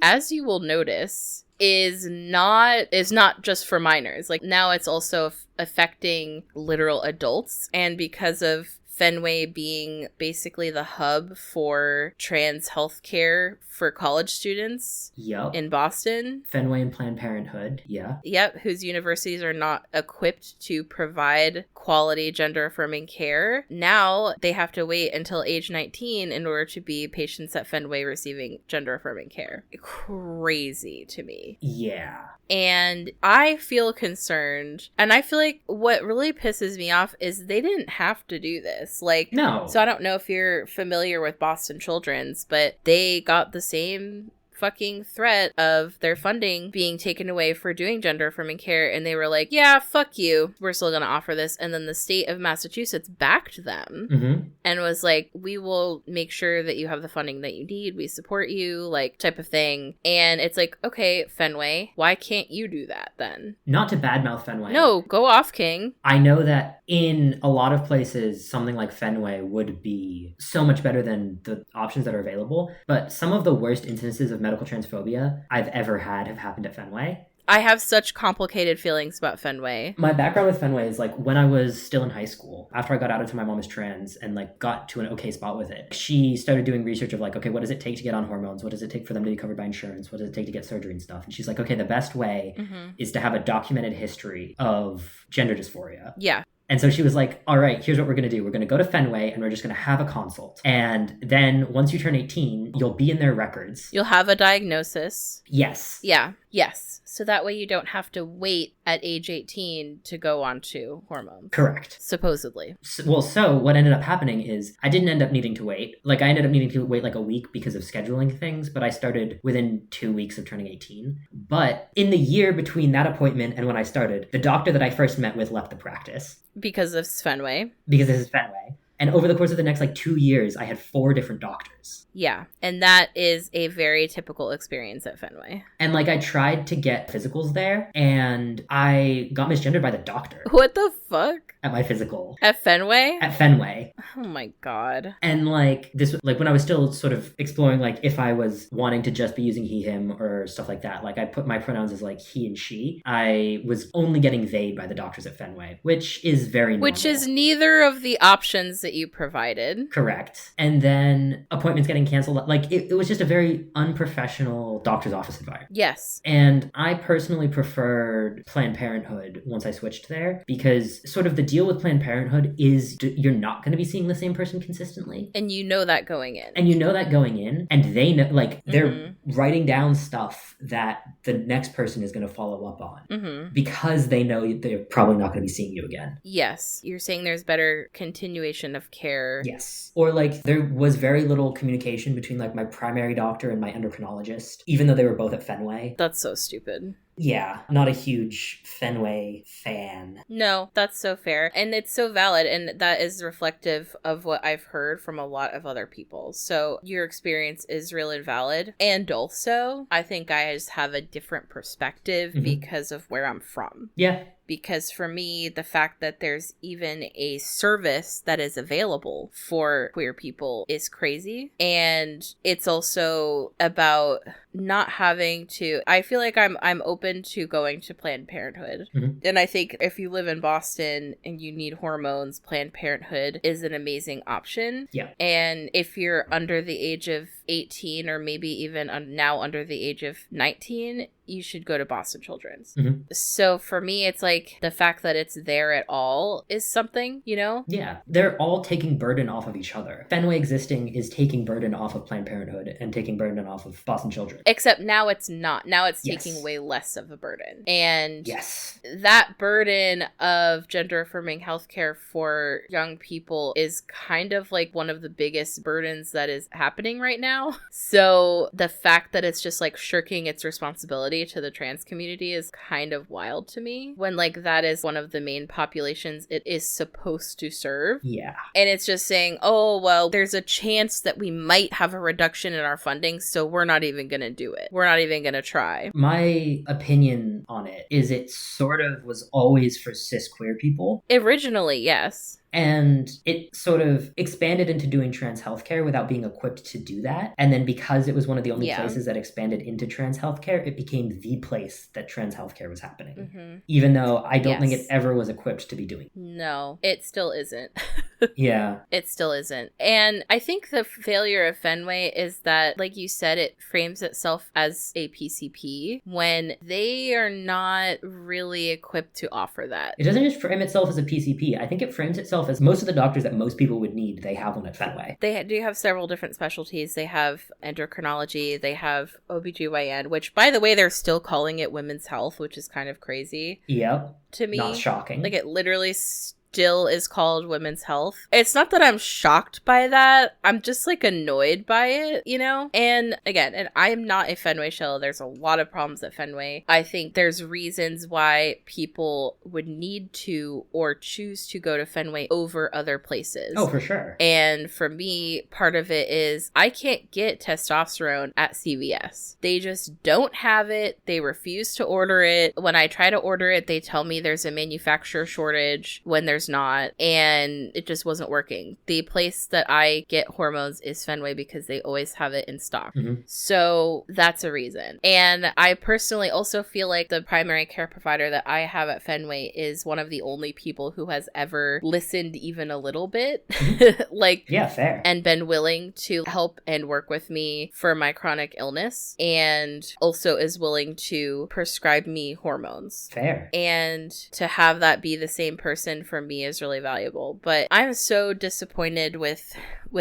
As you will notice, is not just for minors. Like now it's also affecting literal adults, and because of Fenway being basically the hub for trans healthcare for college students in Boston. Fenway and Planned Parenthood, Yep, whose universities are not equipped to provide quality gender-affirming care. Now they have to wait until age 19 in order to be patients at Fenway receiving gender-affirming care. Crazy to me. Yeah. And I feel concerned. And I feel like what really pisses me off is they didn't have to do this. Like, no. So I don't know if you're familiar with Boston Children's, but they got the same fucking threat of their funding being taken away for doing gender affirming care, and they were like, yeah, fuck you, we're still gonna offer this. And then the state of Massachusetts backed them and was like, we will make sure that you have the funding that you need, we support you, like, type of thing. And it's like, okay, Fenway, why can't you do that then? Not to badmouth Fenway. No, go off, King. I know that in a lot of places something like Fenway would be so much better than the options that are available, but some of the worst instances of medical transphobia I've ever had have happened at Fenway. I have such complicated feelings about Fenway. My background with Fenway is like when I was still in high school, after I got out to my mom is trans and like got to an okay spot with it, she started doing research of like, okay, what does it take to get on hormones? What does it take for them to be covered by insurance? What does it take to get surgery and stuff? And she's like, okay, the best way is to have a documented history of gender dysphoria. Yeah. And so she was like, all right, here's what we're going to do. We're going to go to Fenway and we're just going to have a consult. And then once you turn 18, you'll be in their records. You'll have a diagnosis. Yes. Yeah. Yes. So that way you don't have to wait at age 18 to go on to hormones. Correct. Supposedly. So what ended up happening is I didn't end up needing to wait. Like, I ended up needing to wait like a week because of scheduling things, but I started within 2 weeks of turning 18. But in the year between that appointment and when I started, the doctor that I first met with left the practice. Because of Fenway. Because this is Fenway. And over the course of the next 2 years, I had 4 different doctors. Yeah. And that is a very typical experience at Fenway. And I tried to get physicals there and I got misgendered by the doctor. What the fuck? At my physical. At Fenway? At Fenway. Oh my God. And this, when I was still sort of exploring, if I was wanting to just be using he, him or stuff like that, I put my pronouns as he and she. I was only getting they by the doctors at Fenway, which is very normal. Which is neither of the options that you provided. Correct. And then appointments getting canceled. It was just a very unprofessional doctor's office environment. Yes. And I personally preferred Planned Parenthood once I switched there because sort of the deal with Planned Parenthood is you're not going to be seeing the same person consistently. And you know that going in. And they know, they're writing down stuff that the next person is going to follow up on because they know they're probably not going to be seeing you again. Yes. You're saying there's better continuation of care. Yes. Or there was very little communication between my primary doctor and my endocrinologist, even though they were both at Fenway. That's so stupid. Yeah, not a huge Fenway fan. No, that's so fair. And it's so valid. And that is reflective of what I've heard from a lot of other people. So your experience is real and valid. And also, I think I just have a different perspective because of where I'm from. Yeah. Because for me, the fact that there's even a service that is available for queer people is crazy. And it's also about not having to, I feel like I'm open to going to Planned Parenthood. And I think if you live in Boston and you need hormones, Planned Parenthood is an amazing option. Yeah. And if you're under the age of 18 or maybe even now under the age of 19, you should go to Boston Children's. So for me, it's the fact that it's there at all is something, Yeah. They're all taking burden off of each other. Fenway existing is taking burden off of Planned Parenthood and taking burden off of Boston Children. Except now it's not. Now it's taking way less of a burden. And yes, that burden of gender affirming healthcare for young people is kind of one of the biggest burdens that is happening right now. So the fact that it's just shirking its responsibility to the trans community is kind of wild to me when that is one of the main populations it is supposed to serve. Yeah. And it's just saying, oh, well, there's a chance that we might have a reduction in our funding, so we're not even going to do it. We're not even going to try. My opinion on it is it sort of was always for cis queer people. Originally, yes. And it sort of expanded into doing trans healthcare without being equipped to do that. And then because it was one of the only places that expanded into trans healthcare, it became the place that trans healthcare was happening. Even though I don't think it ever was equipped to be doing it. No, it still isn't. Yeah. It still isn't. And I think the failure of Fenway is that, like you said, it frames itself as a PCP when they are not really equipped to offer that. It doesn't just frame itself as a PCP. I think it frames itself as most of the doctors that most people would need, they have one at Fenway. They do have several different specialties. They have endocrinology, they have OBGYN, which, by the way, they're still calling it women's health, which is kind of crazy. Yep. To me. Not shocking. It literally still is called women's health. It's not that I'm shocked by that. I'm just annoyed by it, And again, and I am not a Fenway shill. There's a lot of problems at Fenway. I think there's reasons why people would need to or choose to go to Fenway over other places. Oh, for sure. And for me, part of it is I can't get testosterone at CVS. They just don't have it. They refuse to order it. When I try to order it, they tell me there's a manufacturer shortage when there's not, and it just wasn't working. The place that I get hormones is Fenway because they always have it in stock. So that's a reason. And I personally also feel like the primary care provider that I have at Fenway is one of the only people who has ever listened even a little bit. Yeah, fair. And been willing to help and work with me for my chronic illness, and also is willing to prescribe me hormones. Fair. And to have that be the same person for me is really valuable. But I'm so disappointed with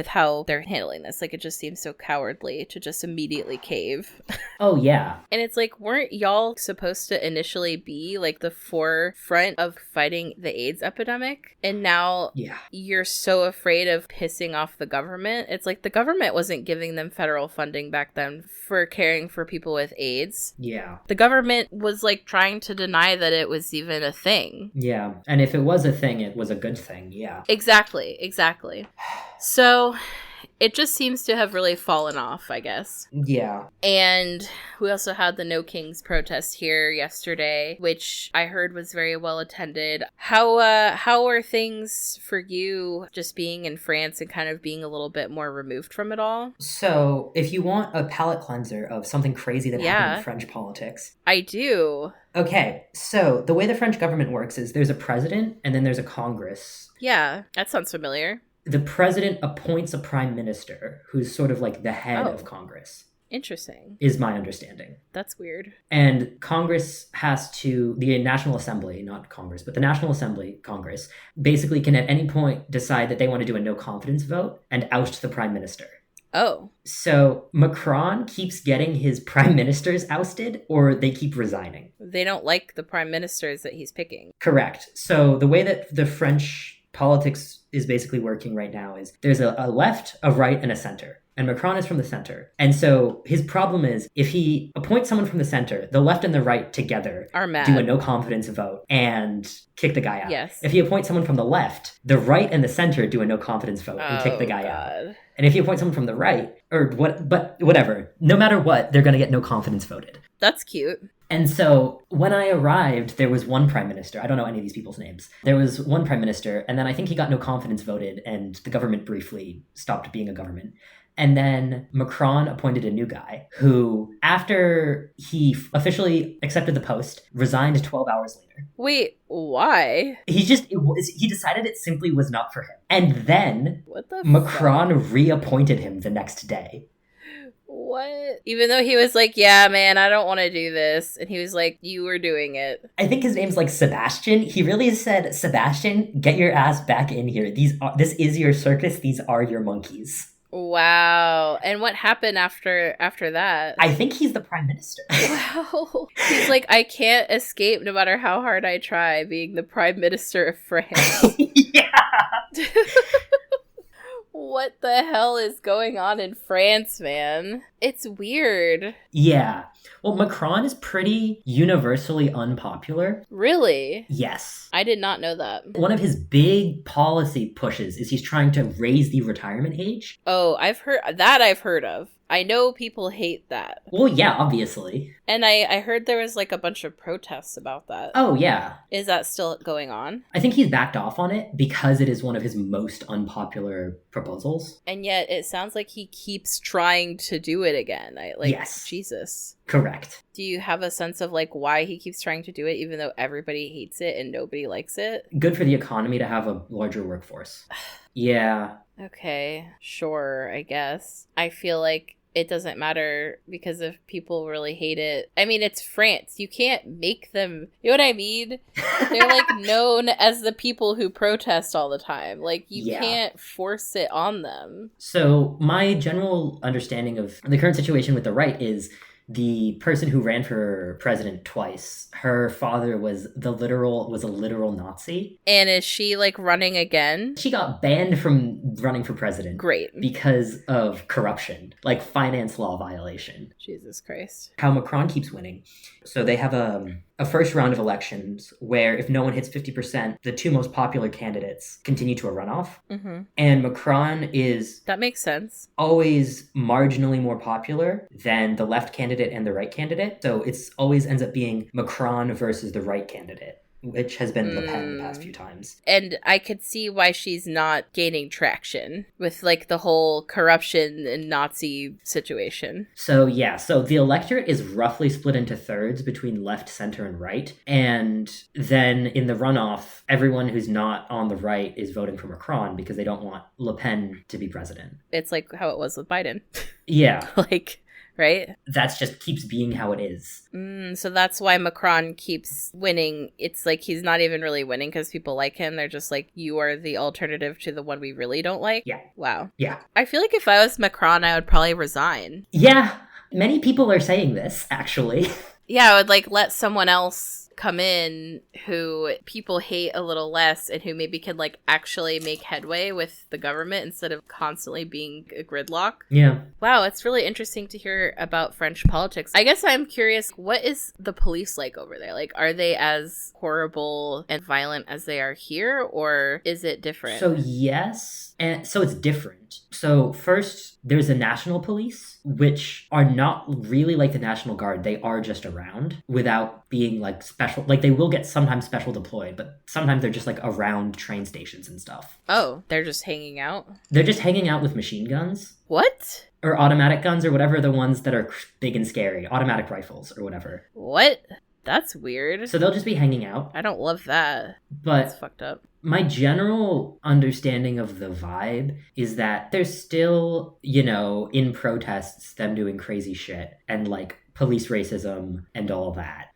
how they're handling this. Like, it just seems so cowardly to just immediately cave. Oh, yeah. And it's like, weren't y'all supposed to initially be like the forefront of fighting the AIDS epidemic? And now you're so afraid of pissing off the government. It's like the government wasn't giving them federal funding back then for caring for people with AIDS. Yeah. The government was like trying to deny that it was even a thing. Yeah. And if it was a thing, it was a good thing. Yeah. Exactly. So it just seems to have really fallen off, I guess. Yeah. And we also had the No Kings protest here yesterday, which I heard was very well attended. How are things for you just being in France and kind of being a little bit more removed from it all? So if you want a palate cleanser of something crazy that happened in French politics. I do. Okay, so the way the French government works is there's a president and then there's a Congress. Yeah, that sounds familiar. The president appoints a prime minister who's sort of like the head of Congress. Interesting. Is my understanding. That's weird. And Congress has to, the National Assembly, not Congress, but the National Assembly, Congress, basically can at any point decide that they want to do a no confidence vote and oust the prime minister. Oh. So Macron keeps getting his prime ministers ousted, or they keep resigning. They don't like the prime ministers that he's picking. Correct. So the way that the French politics is basically working right now is there's a left, a right, and a center. And Macron is from the center. And so his problem is if he appoints someone from the center, the left and the right together are mad. Do a no confidence vote and kick the guy out. Yes. If he appoints someone from the left, the right and the center do a no confidence vote and kick the guy out. And if you appoint someone from the right, whatever, no matter what, they're going to get no confidence voted. That's cute. And so when I arrived, there was one prime minister. I don't know any of these people's names. There was one prime minister, and then I think he got no confidence voted, and the government briefly stopped being a government. And then Macron appointed a new guy who, after he officially accepted the post, resigned 12 hours later. Wait, why? He decided it simply was not for him. And then Macron reappointed him the next day. What? Even though he was like, yeah, man, I don't want to do this. And he was like, you were doing it. I think his name's like Sebastian. He really said, Sebastian, get your ass back in here. This is your circus. These are your monkeys. Wow. And what happened after that? I think he's the prime minister. Wow. He's like, I can't escape no matter how hard I try being the prime minister of France. Yeah. What the hell is going on in France, man? It's weird. Yeah. Well, Macron is pretty universally unpopular. Really? Yes. I did not know that. One of his big policy pushes is he's trying to raise the retirement age. Oh, I've heard of. I know people hate that. Well, yeah, obviously. And I heard there was like a bunch of protests about that. Oh, yeah. Is that still going on? I think he's backed off on it because it is one of his most unpopular proposals. And yet it sounds like he keeps trying to do it again. Yes. Jesus. Correct. Do you have a sense of like why he keeps trying to do it even though everybody hates it and nobody likes it? Good for the economy to have a larger workforce. Yeah. Okay, sure, I guess. I feel like it doesn't matter because if people really hate it. I mean, it's France. You can't make them. You know what I mean? They're like known as the people who protest all the time. Like, you can't force it on them. So my general understanding of the current situation with the right is the person who ran for president twice, her father was a literal Nazi. And is she like running again? She got banned from running for president. Great. Because of corruption, like finance law violation. Jesus Christ. How Macron keeps winning. So they have a first round of elections where if no one hits 50%, the two most popular candidates continue to a runoff. Mm-hmm. And Macron is... That makes sense. ...always marginally more popular than the left candidate and the right candidate. So it's always ends up being Macron versus the right candidate, which has been Le Pen the past few times. And I could see why she's not gaining traction with like the whole corruption and Nazi situation. So the electorate is roughly split into thirds between left, center, and right. And then in the runoff, everyone who's not on the right is voting for Macron because they don't want Le Pen to be president. It's like how it was with Biden. Yeah. Like... right? That's just keeps being how it is. So that's why Macron keeps winning. It's like he's not even really winning because people like him. They're just like, you are the alternative to the one we really don't like. Yeah. Wow. Yeah. I feel like if I was Macron, I would probably resign. Yeah. Many people are saying this, actually. Yeah, I would like let someone else come in who people hate a little less and who maybe can like actually make headway with the government instead of constantly being a gridlock. Yeah. Wow, it's really interesting to hear about French politics. I guess I'm curious, what is the police like over there? Like, are they as horrible and violent as they are here, or is it different? So yes, and so it's different. So first, there's a national police, which are not really like the National Guard. They are just around without being like special. Like they will get sometimes special deployed, but sometimes they're just like around train stations and stuff. Oh, they're just hanging out? They're just hanging out with machine guns. What? Or automatic guns or whatever, the ones that are big and scary. Automatic rifles or whatever. What? That's weird. So they'll just be hanging out. I don't love that. But that's fucked up. My general understanding of the vibe is that there's still, you know, in protests, them doing crazy shit and like police racism and all that.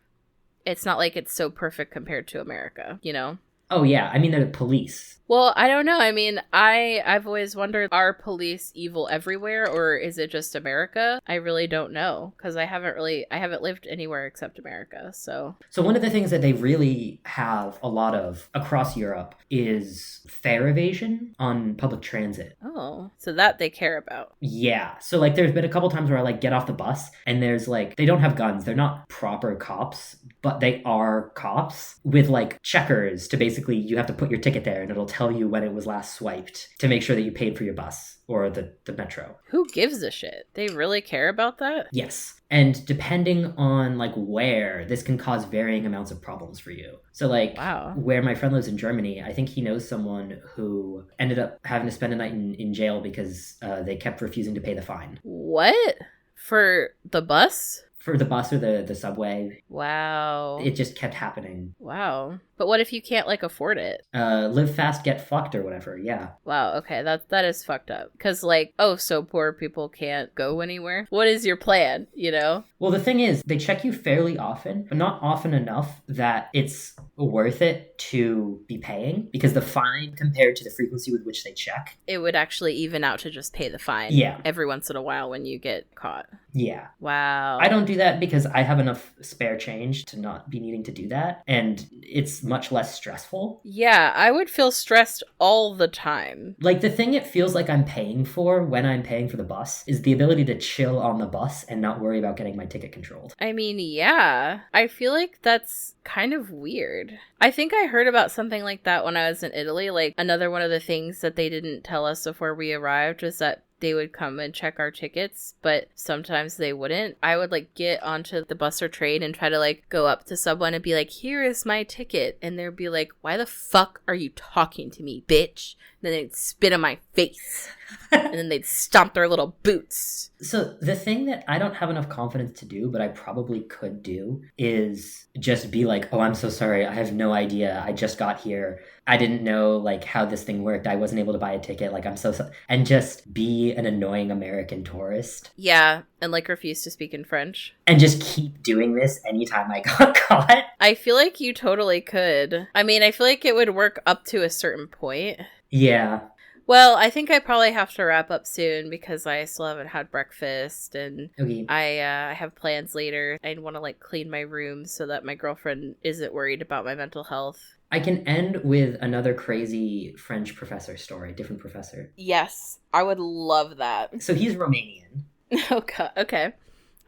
It's not like it's so perfect compared to America, you know? Oh, yeah. I mean, they're the police. Well, I don't know. I mean, I've always wondered, are police evil everywhere, or is it just America? I really don't know, because I haven't lived anywhere except America, so. So one of the things that they really have a lot of across Europe is fare evasion on public transit. Oh, so that they care about. Yeah. So, like, there's been a couple times where I, like, get off the bus, and there's, like, they don't have guns. They're not proper cops, but they are cops with, like, checkers to basically, you have to put your ticket there, and it'll tell you when it was last swiped to make sure that you paid for your bus or the metro. Who gives a shit? They really care about that? Yes. And depending on like where, this can cause varying amounts of problems for you. So like wow. Where my friend lives in Germany, I think he knows someone who ended up having to spend a night in jail because they kept refusing to pay the fine. What? For the bus? For the bus or the subway. Wow. It just kept happening. Wow. But what if you can't, like, afford it? Live fast, get fucked or whatever, yeah. Wow, okay, that is fucked up. Because, like, oh, so poor people can't go anywhere? What is your plan, you know? Well, the thing is, they check you fairly often, but not often enough that it's worth it to be paying, because the fine compared to the frequency with which they check. It would actually even out to just pay the fine. Yeah. Every once in a while when you get caught. Yeah. Wow. I don't do that because I have enough spare change to not be needing to do that, and it's much less stressful. Yeah, I would feel stressed all the time. Like, the thing it feels like I'm paying for when I'm paying for the bus is the ability to chill on the bus and not worry about getting my ticket controlled. I mean, yeah. I feel like that's kind of weird. I think I heard about something like that when I was in Italy. Like, another one of the things that they didn't tell us before we arrived was that they would come and check our tickets, but sometimes they wouldn't. I would like get onto the bus or train and try to like go up to someone and be like, here is my ticket. And they'd be like, why the fuck are you talking to me, bitch? And then they'd spit on my face. And then they'd stomp their little boots. So the thing that I don't have enough confidence to do, but I probably could do, is just be like, oh, I'm so sorry. I have no idea. I just got here. I didn't know like how this thing worked. I wasn't able to buy a ticket. Like, I'm so sorry. And just be an annoying American tourist. Yeah, and like refuse to speak in French. And just keep doing this anytime I got caught. I feel like you totally could. I mean, I feel like it would work up to a certain point. Yeah. Well, I think I probably have to wrap up soon because I still haven't had breakfast and okay. I have plans later. I want to like clean my room so that my girlfriend isn't worried about my mental health. I can end with another crazy French professor story, different professor. Yes, I would love that. So he's Romanian. Oh, God. Okay.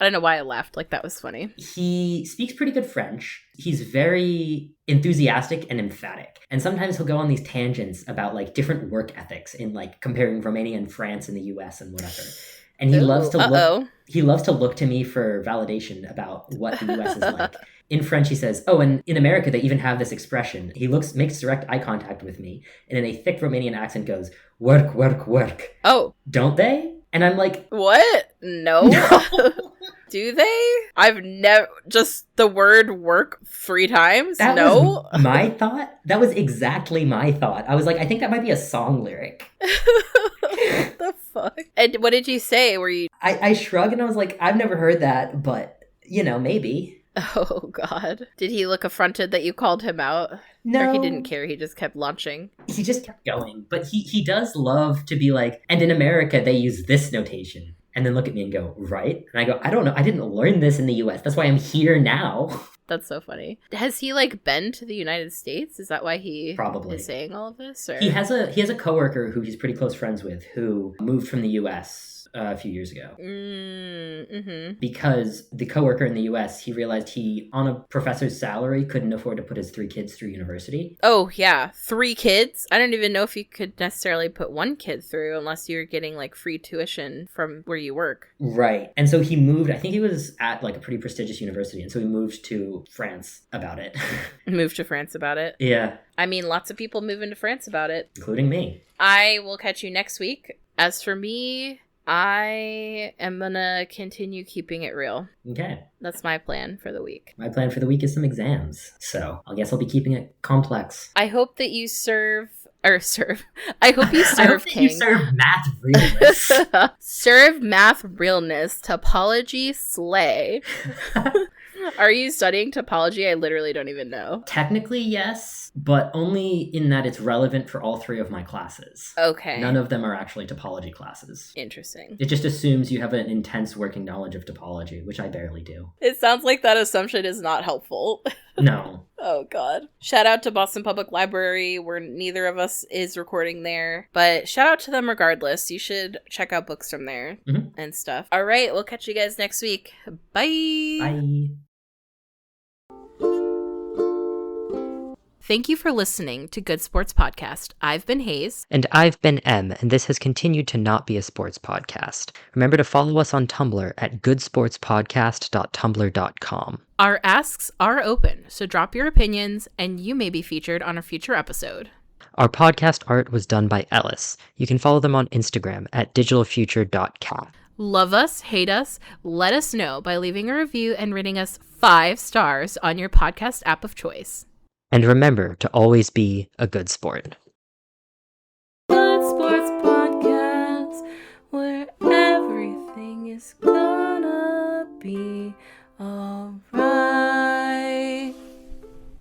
I don't know why I laughed. Like, that was funny. He speaks pretty good French. He's very enthusiastic and emphatic. And sometimes he'll go on these tangents about, like, different work ethics in, like, comparing Romania and France and the US and whatever. And he loves to look to me for validation about what the US is like. In French, he says, oh, and in America, they even have this expression. He makes direct eye contact with me, and in a thick Romanian accent goes, work, work, work. Oh. Don't they? And I'm like... What? No. Do they? I've never... Just the word work 3 times? That no? was my thought? That was exactly my thought. I was like, I think that might be a song lyric. The fuck? And what did you say? Were you... I shrugged and I was like, I've never heard that, but, maybe. Oh, God. Did he look affronted that you called him out? No. Or he didn't care, he just kept launching? He just kept going. But he does love to be like, and in America, they use this notation. And then look at me and go, right? And I go, I don't know. I didn't learn this in the US. That's why I'm here now. That's so funny. Has he, been to the United States? Is that why he probably is saying all of this? Or? He has a coworker who he's pretty close friends with who moved from the US a few years ago. Mm-hmm. Because the coworker in the US, he realized he, on a professor's salary, couldn't afford to put his 3 kids through university. Oh, yeah. 3 kids? I don't even know if you could necessarily put 1 kid through unless you're getting, free tuition from where you work. Right. And so he moved, I think he was at, a pretty prestigious university, and so he moved to France about it. Moved to France about it? Yeah. I mean, lots of people move into France about it. Including me. I will catch you next week. As for me... I am gonna continue keeping it real. Okay. That's my plan for the week. My plan for the week is some exams, so I guess I'll be keeping it complex. I hope that you serve. I hope you serve I hope King. You serve math realness. Serve math realness. Topology slay. Are you studying topology? I literally don't even know. Technically, yes, but only in that it's relevant for all 3 of my classes. Okay. None of them are actually topology classes. Interesting. It just assumes you have an intense working knowledge of topology, which I barely do. It sounds like that assumption is not helpful. No. Oh, God. Shout out to Boston Public Library, where neither of us is recording there. But shout out to them regardless. You should check out books from there and stuff. All right, we'll catch you guys next week. Bye. Bye. Thank you for listening to Good Sports Podcast. I've been Hayes. And I've been Em, and this has continued to not be a sports podcast. Remember to follow us on Tumblr at goodsportspodcast.tumblr.com. Our asks are open, so drop your opinions, and you may be featured on a future episode. Our podcast art was done by Ellis. You can follow them on Instagram at digitalfuture.cat. Love us, hate us, let us know by leaving a review and rating us 5 stars on your podcast app of choice. And remember to always be a good sport. Good Sports Podcast, where everything is gonna be alright.